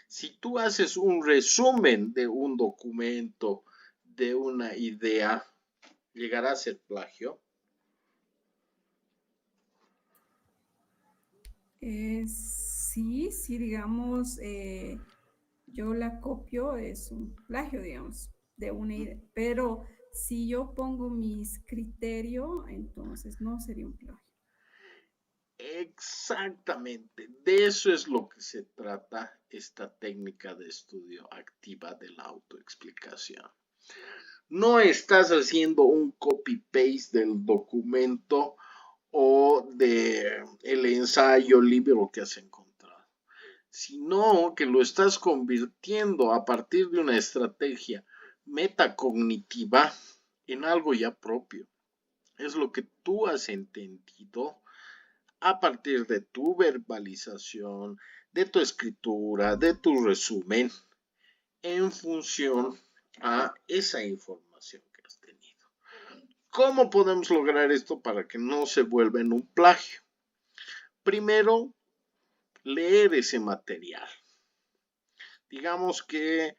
Si tú haces un resumen de un documento, de una idea, ¿llegará a ser plagio? Sí, sí, digamos, yo la copio, es un plagio, digamos, de una idea, pero si yo pongo mis criterios, entonces no sería un plagio. Exactamente, de eso es lo que se trata esta técnica de estudio activa de la autoexplicación. No estás haciendo un copy-paste del documento o de el ensayo, libro que has encontrado, sino que lo estás convirtiendo a partir de una estrategia metacognitiva en algo ya propio. Es lo que tú has entendido a partir de tu verbalización, de tu escritura, de tu resumen, en función a esa información que has tenido. ¿Cómo podemos lograr esto para que no se vuelva en un plagio? Primero, leer ese material. Digamos que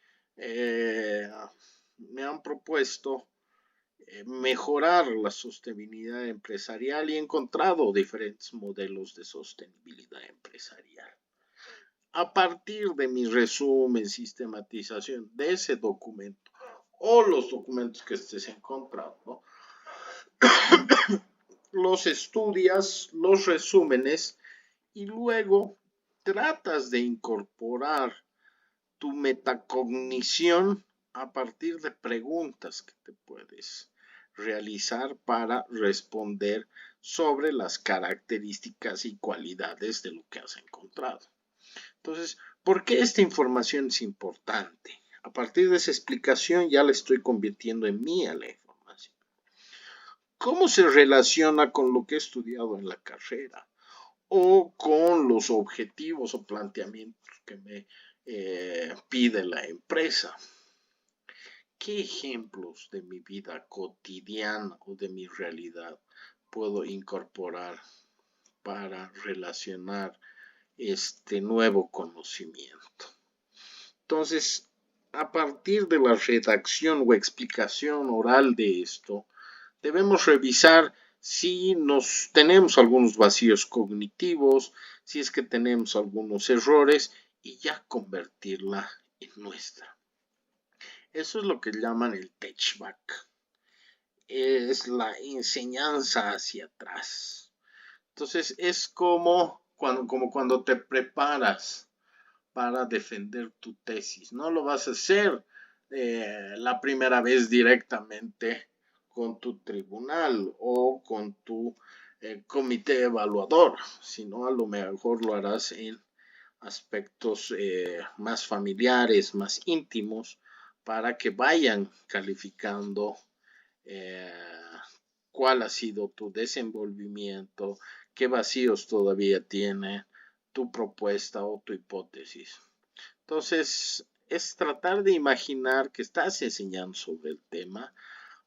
me han propuesto mejorar la sostenibilidad empresarial y he encontrado diferentes modelos de sostenibilidad empresarial. A partir de mi resumen, sistematización de ese documento o los documentos que estés encontrando, los estudias, los resúmenes y luego tratas de incorporar tu metacognición a partir de preguntas que te puedes realizar para responder sobre las características y cualidades de lo que has encontrado. Entonces, ¿por qué esta información es importante? A partir de esa explicación ya la estoy convirtiendo en mía la información. ¿Cómo se relaciona con lo que he estudiado en la carrera? O con los objetivos o planteamientos que me pide la empresa. ¿Qué ejemplos de mi vida cotidiana o de mi realidad puedo incorporar para relacionar este nuevo conocimiento? Entonces, a partir de la redacción o explicación oral de esto, debemos revisar si tenemos algunos vacíos cognitivos, si es que tenemos algunos errores y ya convertirla en nuestra. Eso es lo que llaman el touchback. Es la enseñanza hacia atrás. Entonces es como cuando te preparas para defender tu tesis. No lo vas a hacer la primera vez directamente con tu tribunal o con tu comité evaluador, sino a lo mejor lo harás en aspectos más familiares, más íntimos, para que vayan calificando cuál ha sido tu desenvolvimiento, qué vacíos todavía tiene tu propuesta o tu hipótesis. Entonces, es tratar de imaginar que estás enseñando sobre el tema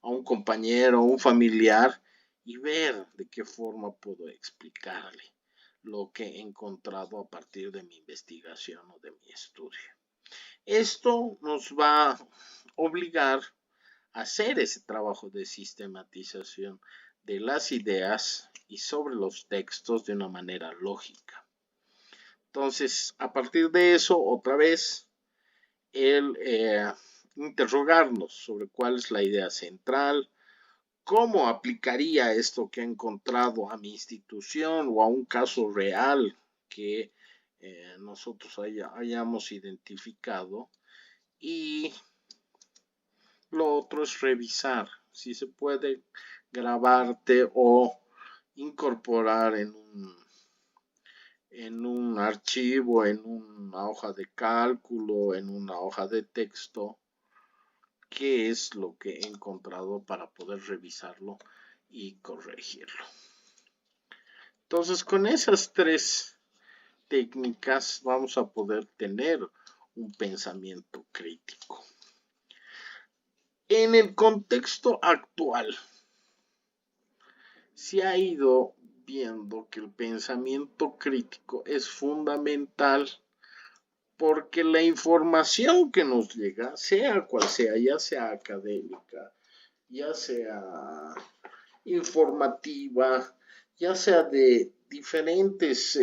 a un compañero, a un familiar, y ver de qué forma puedo explicarle lo que he encontrado a partir de mi investigación o de mi estudio. Esto nos va a obligar a hacer ese trabajo de sistematización de las ideas y sobre los textos de una manera lógica. Entonces, a partir de eso, otra vez, el interrogarnos sobre cuál es la idea central, cómo aplicaría esto que he encontrado a mi institución o a un caso real que nosotros hayamos identificado, y lo otro es revisar si se puede grabarte o incorporar en un archivo, en una hoja de cálculo, en una hoja de texto, qué es lo que he encontrado para poder revisarlo y corregirlo. Entonces, con esas tres técnicas vamos a poder tener un pensamiento crítico. En el contexto actual, se ha ido viendo que el pensamiento crítico es fundamental porque la información que nos llega, sea cual sea, ya sea académica, ya sea informativa, ya sea de diferentes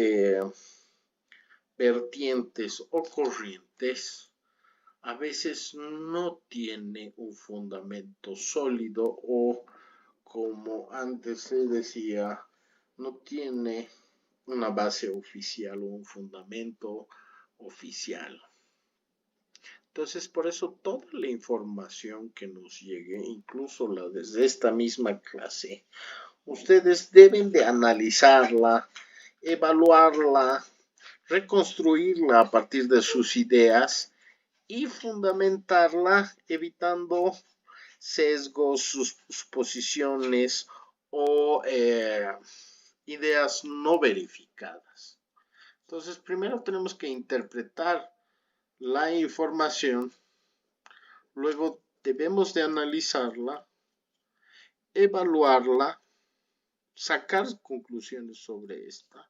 vertientes o corrientes, a veces no tiene un fundamento sólido o, como antes se decía, no tiene una base oficial o un fundamento oficial. Entonces, por eso toda la información que nos llegue, incluso la desde esta misma clase, ustedes deben de analizarla, evaluarla, reconstruirla a partir de sus ideas y fundamentarla evitando sesgos, suposiciones o ideas no verificadas. Entonces, primero tenemos que interpretar la información, luego debemos de analizarla, evaluarla, sacar conclusiones sobre esta,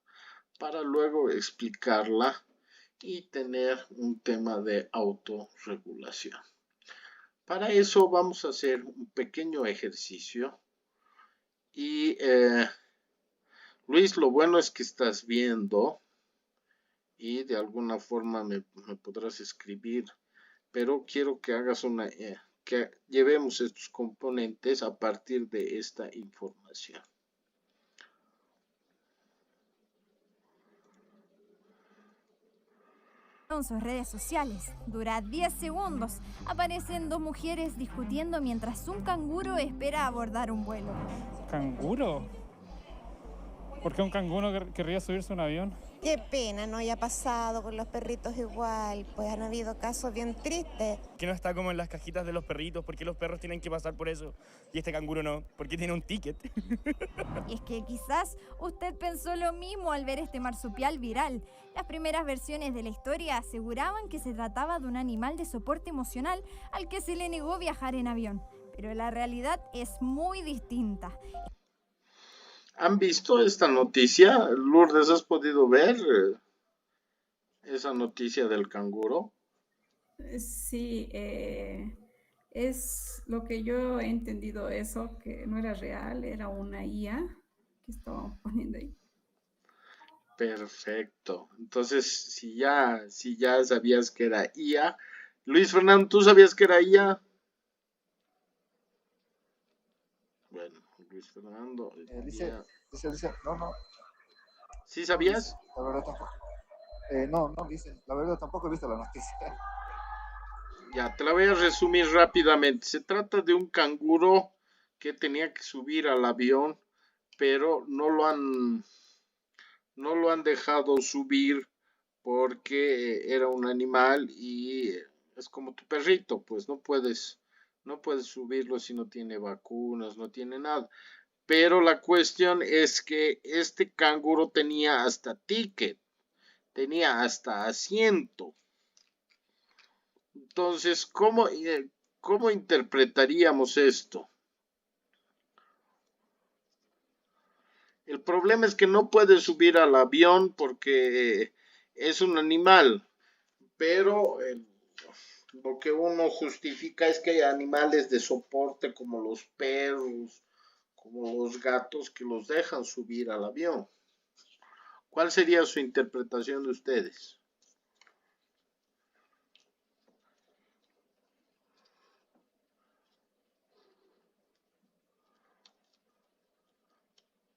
para luego explicarla y tener un tema de autorregulación. Para eso vamos a hacer un pequeño ejercicio y Luis, lo bueno es que estás viendo y de alguna forma me podrás escribir, pero quiero que hagas que llevemos estos componentes a partir de esta información. En sus redes sociales. Dura 10 segundos. Aparecen dos mujeres discutiendo mientras un canguro espera abordar un vuelo. ¿Canguro? ¿Por qué un canguro querría subirse a un avión? Qué pena no haya pasado con los perritos igual, pues han habido casos bien tristes. ¿Qué no está como en las cajitas de los perritos? ¿Por qué los perros tienen que pasar por eso y este canguro no? ¿Por qué tiene un ticket? Y es que quizás usted pensó lo mismo al ver este marsupial viral. Las primeras versiones de la historia aseguraban que se trataba de un animal de soporte emocional al que se le negó viajar en avión. Pero la realidad es muy distinta. ¿Han visto esta noticia? Lourdes, ¿has podido ver esa noticia del canguro? Sí, es lo que yo he entendido eso, que no era real, era una IA que estaban poniendo ahí. Perfecto. Entonces, si ya sabías que era IA, Luis Fernando, ¿tú sabías que era IA? Bueno, Luis Fernando. Dice, no. ¿Sí sabías? La verdad tampoco. No, dice, la verdad tampoco he visto la noticia. Ya, te la voy a resumir rápidamente. Se trata de un canguro que tenía que subir al avión, pero no lo han dejado subir porque era un animal y es como tu perrito, pues no puedes subirlo si no tiene vacunas, no tiene nada. Pero la cuestión es que este canguro tenía hasta ticket, tenía hasta asiento. Entonces, ¿cómo interpretaríamos esto? El problema es que no puede subir al avión porque es un animal, pero lo que uno justifica es que hay animales de soporte como los perros, como los gatos que los dejan subir al avión. ¿Cuál sería su interpretación de ustedes?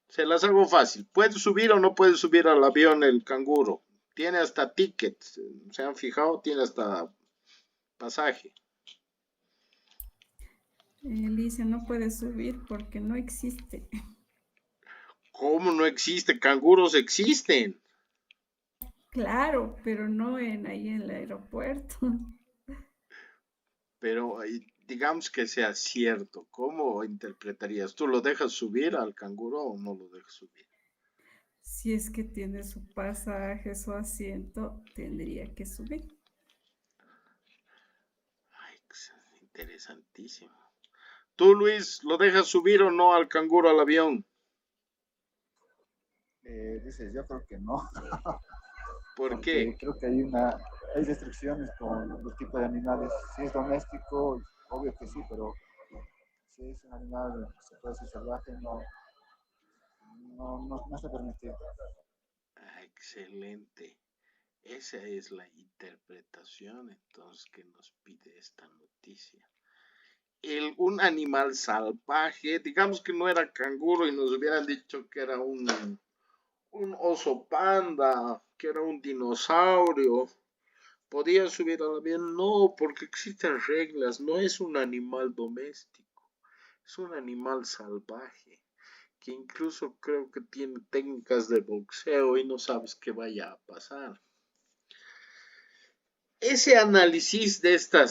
Se las hago fácil. ¿Puede subir o no puede subir al avión el canguro? Tiene hasta ticket. ¿Se han fijado? Tiene hasta pasaje. Dice, no puede subir porque no existe. ¿Cómo no existe? Canguros existen. Claro, pero no ahí en el aeropuerto. Pero digamos que sea cierto. ¿Cómo interpretarías? ¿Tú lo dejas subir al canguro o no lo dejas subir? Si es que tiene su pasaje, su asiento, tendría que subir. Ay, interesantísimo. ¿Tú, Luis, lo dejas subir o no al canguro al avión? Dices, yo creo que no. ¿Por qué? Creo que hay restricciones con los tipos de animales. Si es doméstico, obvio que sí, pero si es un animal, se puede decir salvaje, no está permitido. Excelente. Esa es la interpretación entonces que nos pide esta noticia. Un animal salvaje, digamos que no era canguro y nos hubieran dicho que era un oso panda, que era un dinosaurio, ¿podía subir al avión? No, porque existen reglas, no es un animal doméstico, es un animal salvaje, que incluso creo que tiene técnicas de boxeo y no sabes qué vaya a pasar. Ese análisis de esta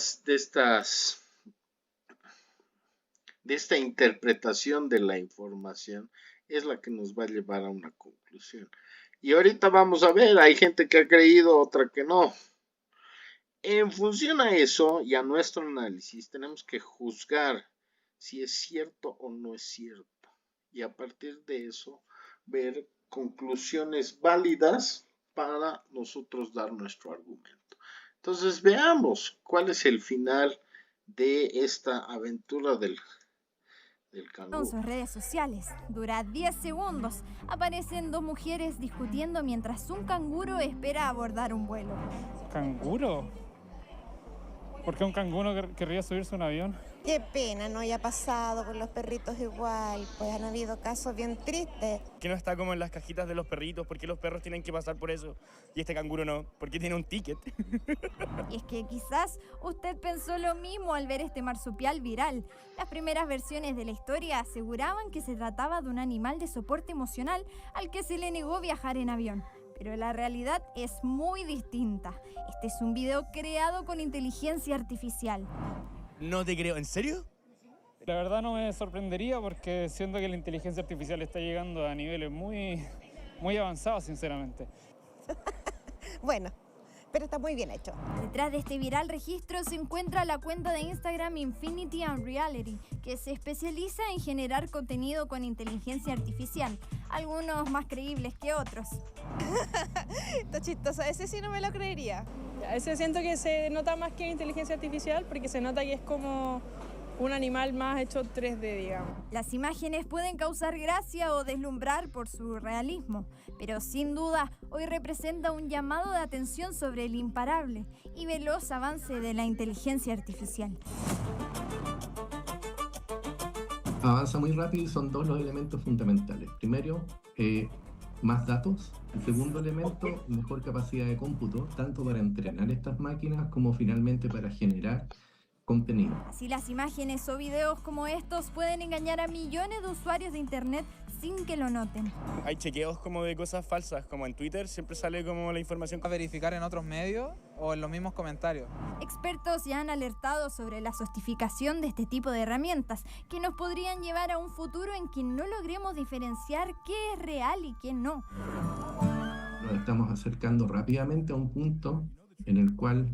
interpretación de la información es la que nos va a llevar a una conclusión. Y ahorita vamos a ver, hay gente que ha creído, otra que no. En función a eso y a nuestro análisis, tenemos que juzgar si es cierto o no es cierto. Y a partir de eso, ver conclusiones válidas para nosotros dar nuestro argumento. Entonces, veamos cuál es el final de esta aventura del canguro. En sus redes sociales, dura 10 segundos, aparecen dos mujeres discutiendo mientras un canguro espera abordar un vuelo. ¿Canguro? ¿Por qué un canguro querría subirse a un avión? Qué pena no haya pasado con los perritos igual, pues han habido casos bien tristes. Que no está como en las cajitas de los perritos, porque los perros tienen que pasar por eso y este canguro no, porque tiene un ticket. Y es que quizás usted pensó lo mismo al ver este marsupial viral. Las primeras versiones de la historia aseguraban que se trataba de un animal de soporte emocional al que se le negó viajar en avión. Pero la realidad es muy distinta. Este es un video creado con inteligencia artificial. No te creo, ¿en serio? La verdad no me sorprendería porque siento que la inteligencia artificial está llegando a niveles muy avanzados, sinceramente. Bueno, pero está muy bien hecho. Detrás de este viral registro se encuentra la cuenta de Instagram Infinity and Reality, que se especializa en generar contenido con inteligencia artificial, algunos más creíbles que otros. Está chistoso, ese sí no me lo creería. Ese siento que se nota más que inteligencia artificial porque se nota que es como un animal más hecho 3D, digamos. Las imágenes pueden causar gracia o deslumbrar por su realismo, pero sin duda hoy representa un llamado de atención sobre el imparable y veloz avance de la inteligencia artificial. Avanza muy rápido y son dos los elementos fundamentales. Primero, más datos. El segundo elemento, mejor capacidad de cómputo, tanto para entrenar estas máquinas como finalmente para generar contenido. Así las imágenes o videos como estos pueden engañar a millones de usuarios de internet sin que lo noten. Hay chequeos como de cosas falsas, como en Twitter siempre sale como la información. ¿A verificar en otros medios o en los mismos comentarios? Expertos ya han alertado sobre la sofisticación de este tipo de herramientas que nos podrían llevar a un futuro en que no logremos diferenciar qué es real y qué no. Nos estamos acercando rápidamente a un punto en el cual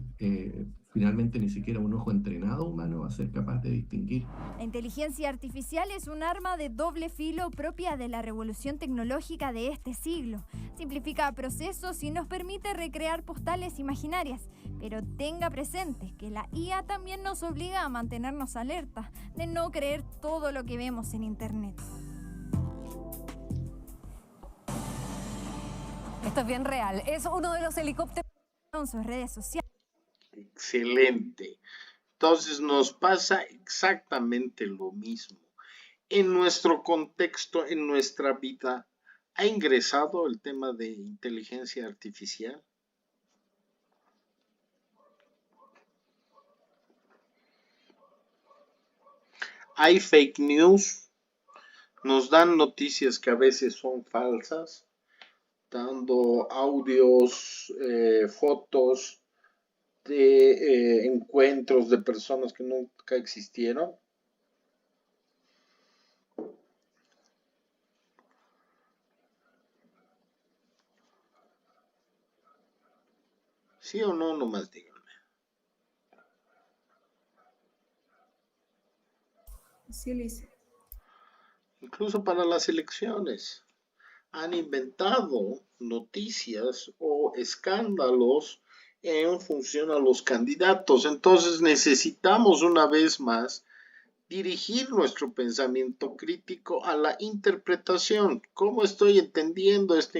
Finalmente, ni siquiera un ojo entrenado humano va a ser capaz de distinguir. La inteligencia artificial es un arma de doble filo propia de la revolución tecnológica de este siglo. Simplifica procesos y nos permite recrear postales imaginarias. Pero tenga presente que la IA también nos obliga a mantenernos alerta, de no creer todo lo que vemos en Internet. Esto es bien real. Es uno de los helicópteros en sus redes sociales. Excelente. Entonces nos pasa exactamente lo mismo. En nuestro contexto, en nuestra vida, ¿ha ingresado el tema de inteligencia artificial? Hay fake news, nos dan noticias que a veces son falsas, dando audios, fotos de encuentros de personas que nunca existieron. ¿Sí o no? Nomás díganme. Sí, Liz. Incluso para las elecciones han inventado noticias o escándalos en función a los candidatos. Entonces necesitamos una vez más dirigir nuestro pensamiento crítico a la interpretación. ¿Cómo estoy entendiendo esta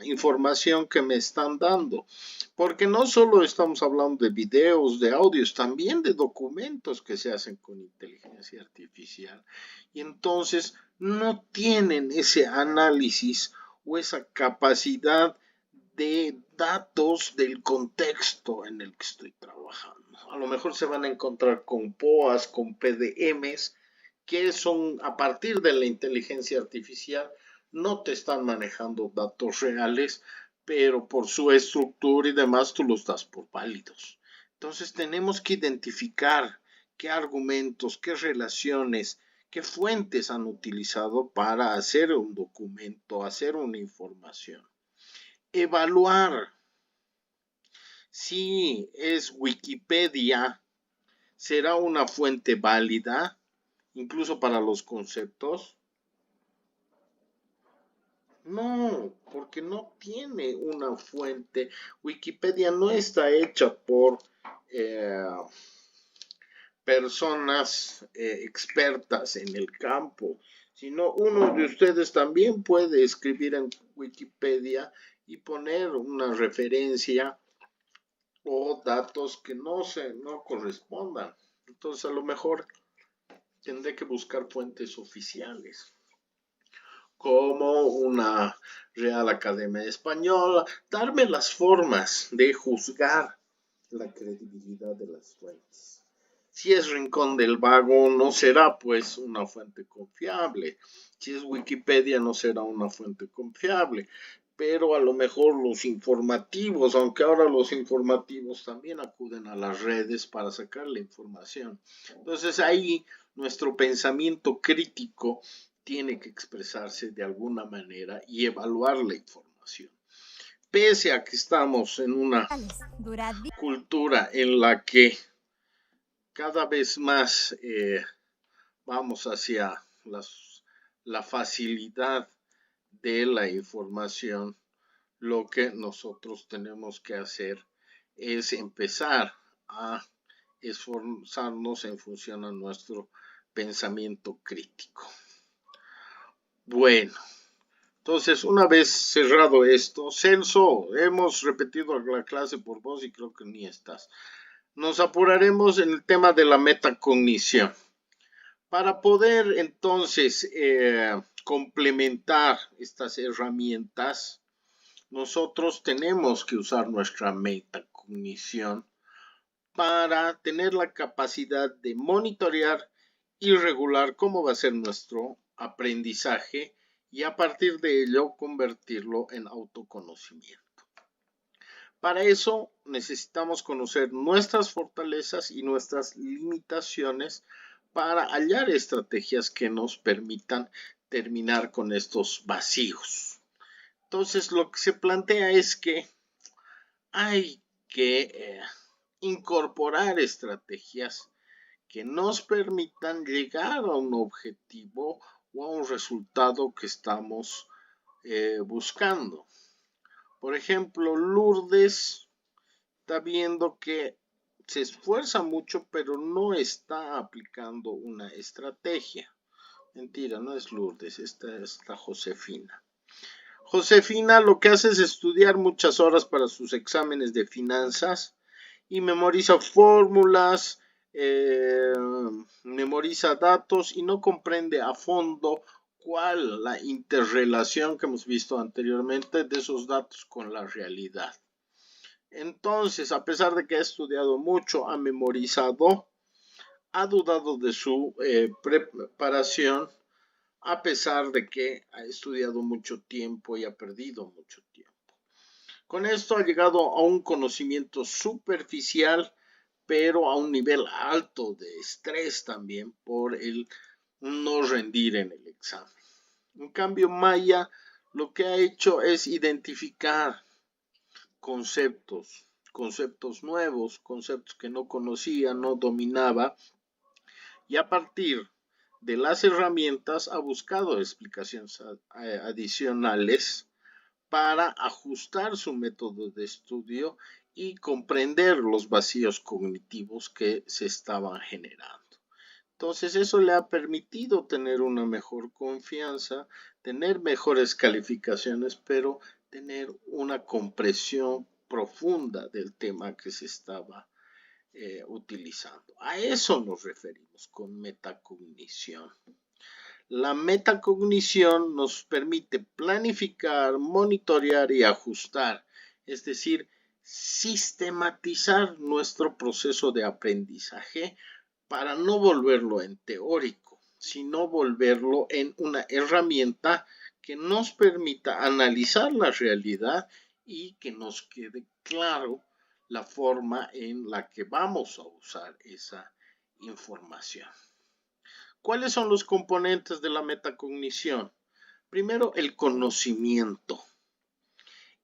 información que me están dando? Porque no solo estamos hablando de videos, de audios, también de documentos que se hacen con inteligencia artificial. Y entonces no tienen ese análisis o esa capacidad de datos del contexto en el que estoy trabajando. A lo mejor se van a encontrar con POAs, con PDMs, que son a partir de la inteligencia artificial, no te están manejando datos reales, pero por su estructura y demás tú los das por válidos. Entonces tenemos que identificar qué argumentos, qué relaciones, qué fuentes han utilizado para hacer un documento, hacer una información. Evaluar si es Wikipedia, será una fuente válida, incluso para los conceptos. No, porque no tiene una fuente. Wikipedia no está hecha por personas expertas en el campo, sino uno de ustedes también puede escribir en Wikipedia y poner una referencia o datos que no correspondan. Entonces a lo mejor tendré que buscar fuentes oficiales, como una Real Academia Española, darme las formas de juzgar la credibilidad de las fuentes. Si es Rincón del Vago, no será pues una fuente confiable. Si es Wikipedia, no será una fuente confiable. Pero a lo mejor los informativos, aunque ahora los informativos también acuden a las redes para sacar la información. Entonces ahí nuestro pensamiento crítico tiene que expresarse de alguna manera y evaluar la información. Pese a que estamos en una cultura en la que cada vez más vamos hacia la facilidad de la información, lo que nosotros tenemos que hacer es empezar a esforzarnos en función a nuestro pensamiento crítico. Bueno, entonces una vez cerrado esto, Celso, hemos repetido la clase por vos y creo que ni estás. Nos apuraremos en el tema de la metacognición. Para poder entonces complementar estas herramientas, nosotros tenemos que usar nuestra metacognición para tener la capacidad de monitorear y regular cómo va a ser nuestro aprendizaje y a partir de ello convertirlo en autoconocimiento. Para eso necesitamos conocer nuestras fortalezas y nuestras limitaciones para hallar estrategias que nos permitan terminar con estos vacíos. Entonces lo que se plantea es que hay que incorporar estrategias que nos permitan llegar a un objetivo o a un resultado que estamos buscando. Por ejemplo, Lourdes está viendo que se esfuerza mucho, pero no está aplicando una estrategia. Mentira, no es Lourdes, esta es la Josefina. Josefina lo que hace es estudiar muchas horas para sus exámenes de finanzas y memoriza fórmulas, memoriza datos y no comprende a fondo cuál la interrelación que hemos visto anteriormente de esos datos con la realidad. Entonces, a pesar de que ha estudiado mucho, ha memorizado, ha dudado de su preparación, a pesar de que ha estudiado mucho tiempo y ha perdido mucho tiempo. Con esto ha llegado a un conocimiento superficial, pero a un nivel alto de estrés también por el no rendir en el examen. En cambio, Maya lo que ha hecho es identificar conceptos nuevos, conceptos que no conocía, no dominaba, y a partir de las herramientas ha buscado explicaciones adicionales para ajustar su método de estudio y comprender los vacíos cognitivos que se estaban generando. Entonces eso le ha permitido tener una mejor confianza, tener mejores calificaciones, pero tener una comprensión profunda del tema que se estaba utilizando. A eso nos referimos con metacognición. La metacognición nos permite planificar, monitorear y ajustar, es decir, sistematizar nuestro proceso de aprendizaje para no volverlo en teórico, sino volverlo en una herramienta que nos permita analizar la realidad y que nos quede claro la forma en la que vamos a usar esa información. ¿Cuáles son los componentes de la metacognición? Primero, el conocimiento,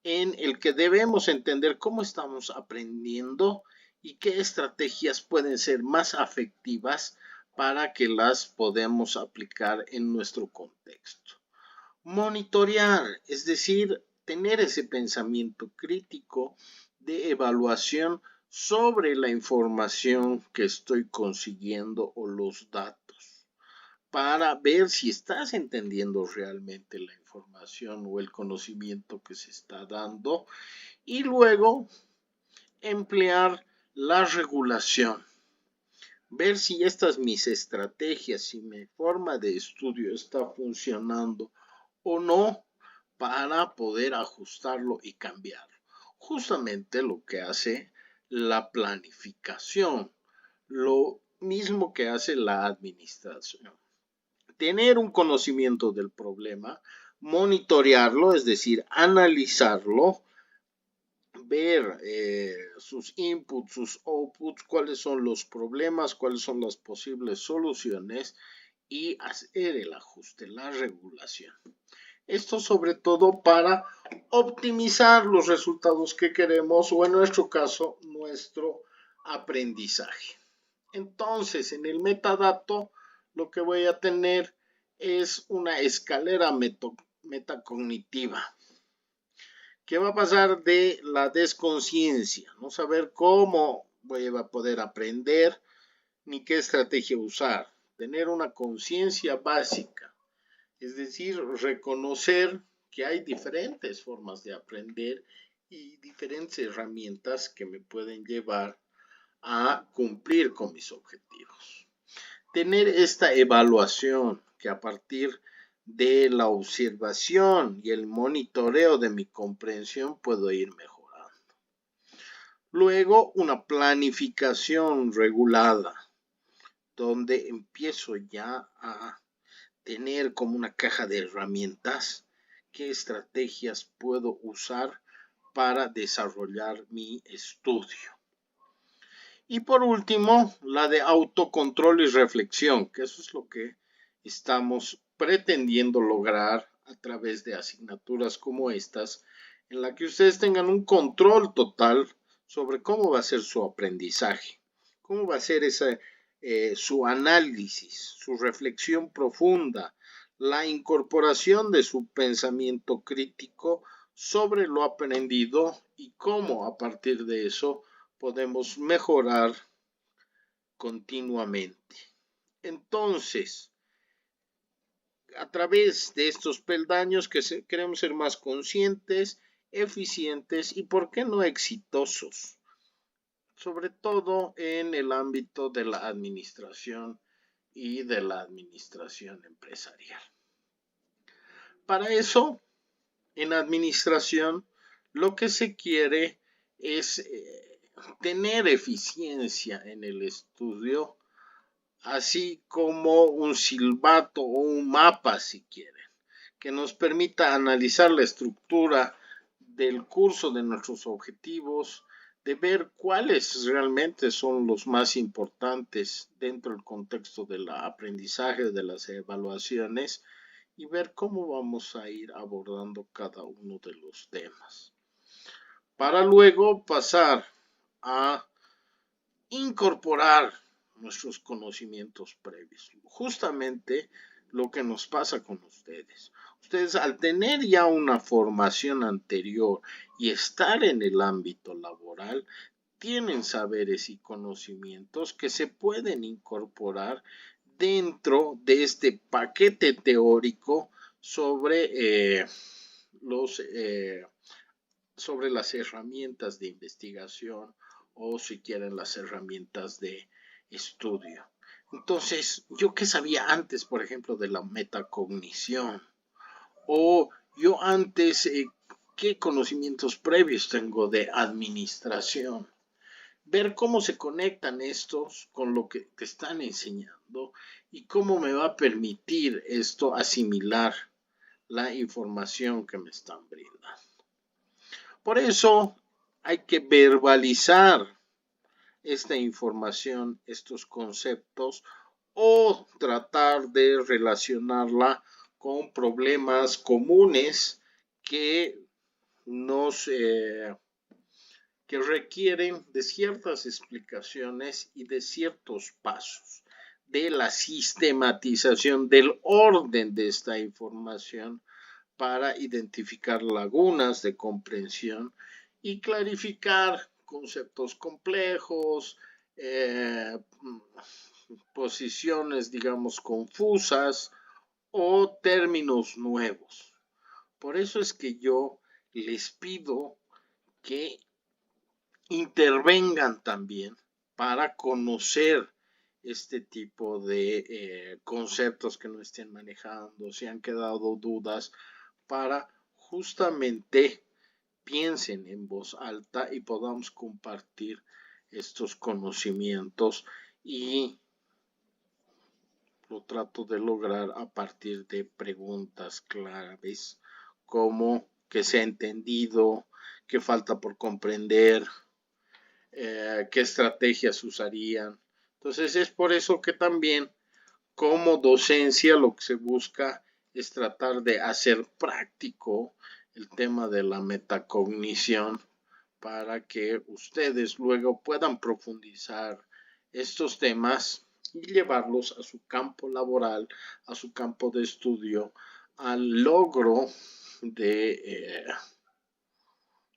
en el que debemos entender cómo estamos aprendiendo y qué estrategias pueden ser más efectivas para que las podamos aplicar en nuestro contexto. Monitorear, es decir, tener ese pensamiento crítico de evaluación sobre la información que estoy consiguiendo o los datos, para ver si estás entendiendo realmente la información o el conocimiento que se está dando, y luego emplear la regulación, ver si estas mis estrategias, si mi forma de estudio está funcionando o no, para poder ajustarlo y cambiarlo. Justamente lo que hace la planificación, lo mismo que hace la administración. Tener un conocimiento del problema, monitorearlo, es decir, analizarlo, ver sus inputs, sus outputs, cuáles son los problemas, cuáles son las posibles soluciones y hacer el ajuste, la regulación. Esto sobre todo para optimizar los resultados que queremos o en nuestro caso, nuestro aprendizaje. Entonces, en el metadato lo que voy a tener es una escalera metacognitiva que va a pasar de la desconciencia, no saber cómo voy a poder aprender ni qué estrategia usar, tener una conciencia básica, es decir, reconocer que hay diferentes formas de aprender y diferentes herramientas que me pueden llevar a cumplir con mis objetivos. Tener esta evaluación que a partir de la observación y el monitoreo de mi comprensión puedo ir mejorando. Luego, una planificación regulada, donde empiezo ya a tener como una caja de herramientas qué estrategias puedo usar para desarrollar mi estudio. Y por último, la de autocontrol y reflexión, que eso es lo que estamos pretendiendo lograr a través de asignaturas como estas, en la que ustedes tengan un control total sobre cómo va a ser su aprendizaje, cómo va a ser su análisis, su reflexión profunda, la incorporación de su pensamiento crítico sobre lo aprendido y cómo a partir de eso podemos mejorar continuamente. Entonces, a través de estos peldaños queremos ser más conscientes, eficientes y, ¿por qué no, exitosos? Sobre todo en el ámbito de la administración y de la administración empresarial. Para eso, en administración, lo que se quiere es tener eficiencia en el estudio, así como un silbato o un mapa, si quieren, que nos permita analizar la estructura del curso de nuestros objetivos, de ver cuáles realmente son los más importantes dentro del contexto del aprendizaje, de las evaluaciones, y ver cómo vamos a ir abordando cada uno de los temas, para luego pasar a incorporar nuestros conocimientos previos. Justamente lo que nos pasa con ustedes. Ustedes, al tener ya una formación anterior y estar en el ámbito laboral, tienen saberes y conocimientos que se pueden incorporar dentro de este paquete teórico sobre sobre las herramientas de investigación, o si quieren las herramientas de estudio. Entonces, ¿yo qué sabía antes, por ejemplo, de la metacognición? O yo antes, ¿qué conocimientos previos tengo de administración? Ver cómo se conectan estos con lo que te están enseñando y cómo me va a permitir esto asimilar la información que me están brindando. Por eso hay que verbalizar esta información, estos conceptos, o tratar de relacionarla con problemas comunes que que requieren de ciertas explicaciones y de ciertos pasos, de la sistematización del orden de esta información para identificar lagunas de comprensión y clarificar conceptos complejos, posiciones, digamos, confusas o términos nuevos. Por eso es que yo les pido que intervengan también para conocer este tipo de conceptos que no estén manejando, si han quedado dudas, para justamente piensen en voz alta y podamos compartir estos conocimientos, y lo trato de lograr a partir de preguntas claves como qué se ha entendido, qué falta por comprender, qué estrategias usarían. Entonces es por eso que también como docencia lo que se busca es tratar de hacer práctico el tema de la metacognición para que ustedes luego puedan profundizar estos temas y llevarlos a su campo laboral, a su campo de estudio, al logro de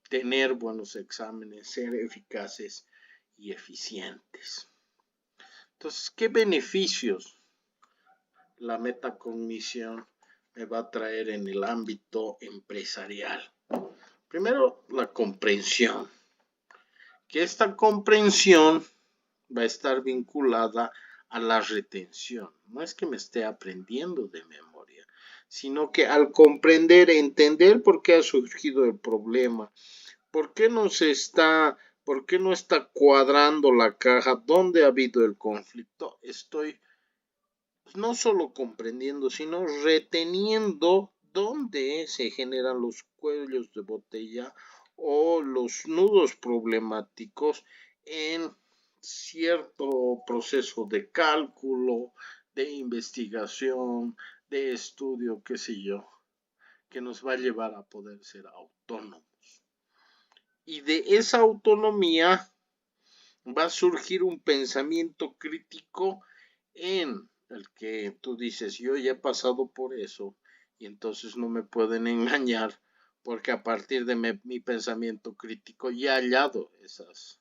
tener buenos exámenes, ser eficaces y eficientes. Entonces, ¿qué beneficios la metacognición me va a traer en el ámbito empresarial? Primero, la comprensión. Que esta comprensión va a estar vinculada a la retención. No es que me esté aprendiendo de memoria, sino que al comprender, entender por qué ha surgido el problema, por qué no está cuadrando la caja, dónde ha habido el conflicto, estoy no solo comprendiendo, sino reteniendo dónde se generan los cuellos de botella o los nudos problemáticos en cierto proceso de cálculo, de investigación, de estudio, qué sé yo, que nos va a llevar a poder ser autónomos. Y de esa autonomía va a surgir un pensamiento crítico en el que tú dices, yo ya he pasado por eso y entonces no me pueden engañar porque a partir de mi pensamiento crítico ya he hallado esos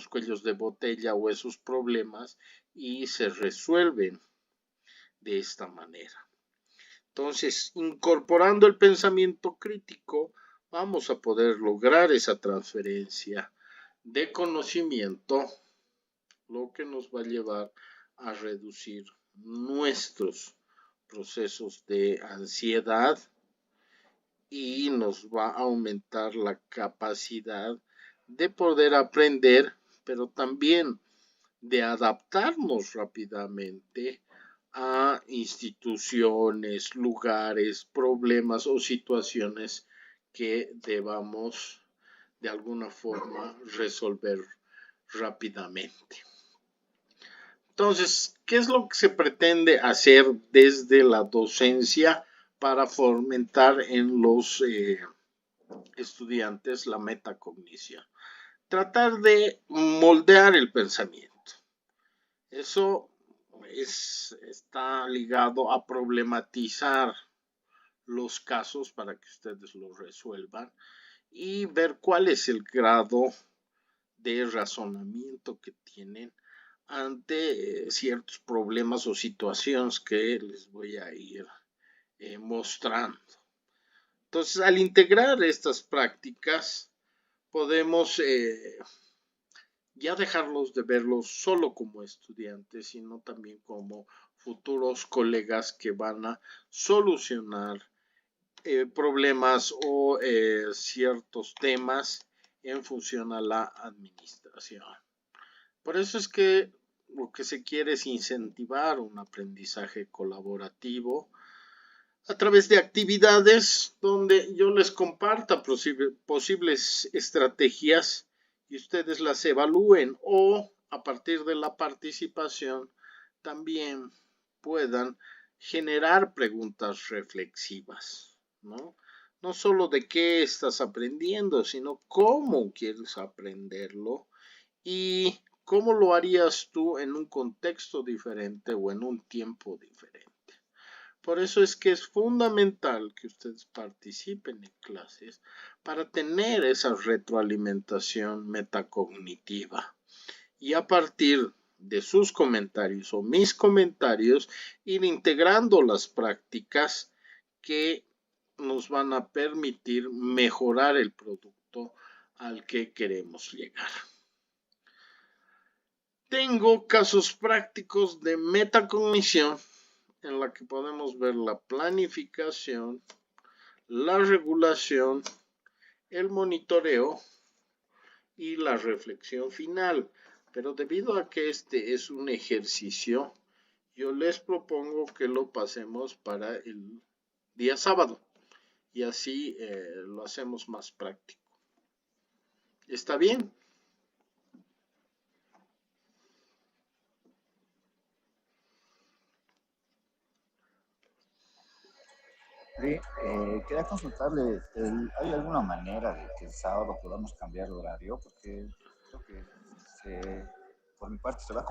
cuellos de botella o esos problemas y se resuelven de esta manera. Entonces, incorporando el pensamiento crítico, vamos a poder lograr esa transferencia de conocimiento, lo que nos va a llevar a reducir nuestros procesos de ansiedad y nos va a aumentar la capacidad de poder aprender, pero también de adaptarnos rápidamente a instituciones, lugares, problemas o situaciones que debamos de alguna forma resolver rápidamente. Entonces, ¿qué es lo que se pretende hacer desde la docencia para fomentar en los estudiantes la metacognición? Tratar de moldear el pensamiento. Eso está ligado a problematizar los casos para que ustedes los resuelvan y ver cuál es el grado de razonamiento que tienen ante ciertos problemas o situaciones que les voy a ir mostrando. Entonces, al integrar estas prácticas, podemos ya dejarlos de verlos solo como estudiantes, sino también como futuros colegas que van a solucionar problemas o ciertos temas en función a la administración. Por eso es que lo que se quiere es incentivar un aprendizaje colaborativo a través de actividades donde yo les comparta posibles estrategias y ustedes las evalúen o a partir de la participación también puedan generar preguntas reflexivas, ¿no? No solo de qué estás aprendiendo, sino cómo quieres aprenderlo y cómo lo harías tú en un contexto diferente o en un tiempo diferente. Por eso es que es fundamental que ustedes participen en clases para tener esa retroalimentación metacognitiva y a partir de sus comentarios o mis comentarios ir integrando las prácticas que nos van a permitir mejorar el producto al que queremos llegar. Tengo casos prácticos de metacognición en la que podemos ver la planificación, la regulación, el monitoreo y la reflexión final. Pero debido a que este es un ejercicio, yo les propongo que lo pasemos para el día sábado y así lo hacemos más práctico. ¿Está bien? Sí, quería consultarle, ¿hay alguna manera de que el sábado podamos cambiar el horario? Porque creo que por mi parte se va a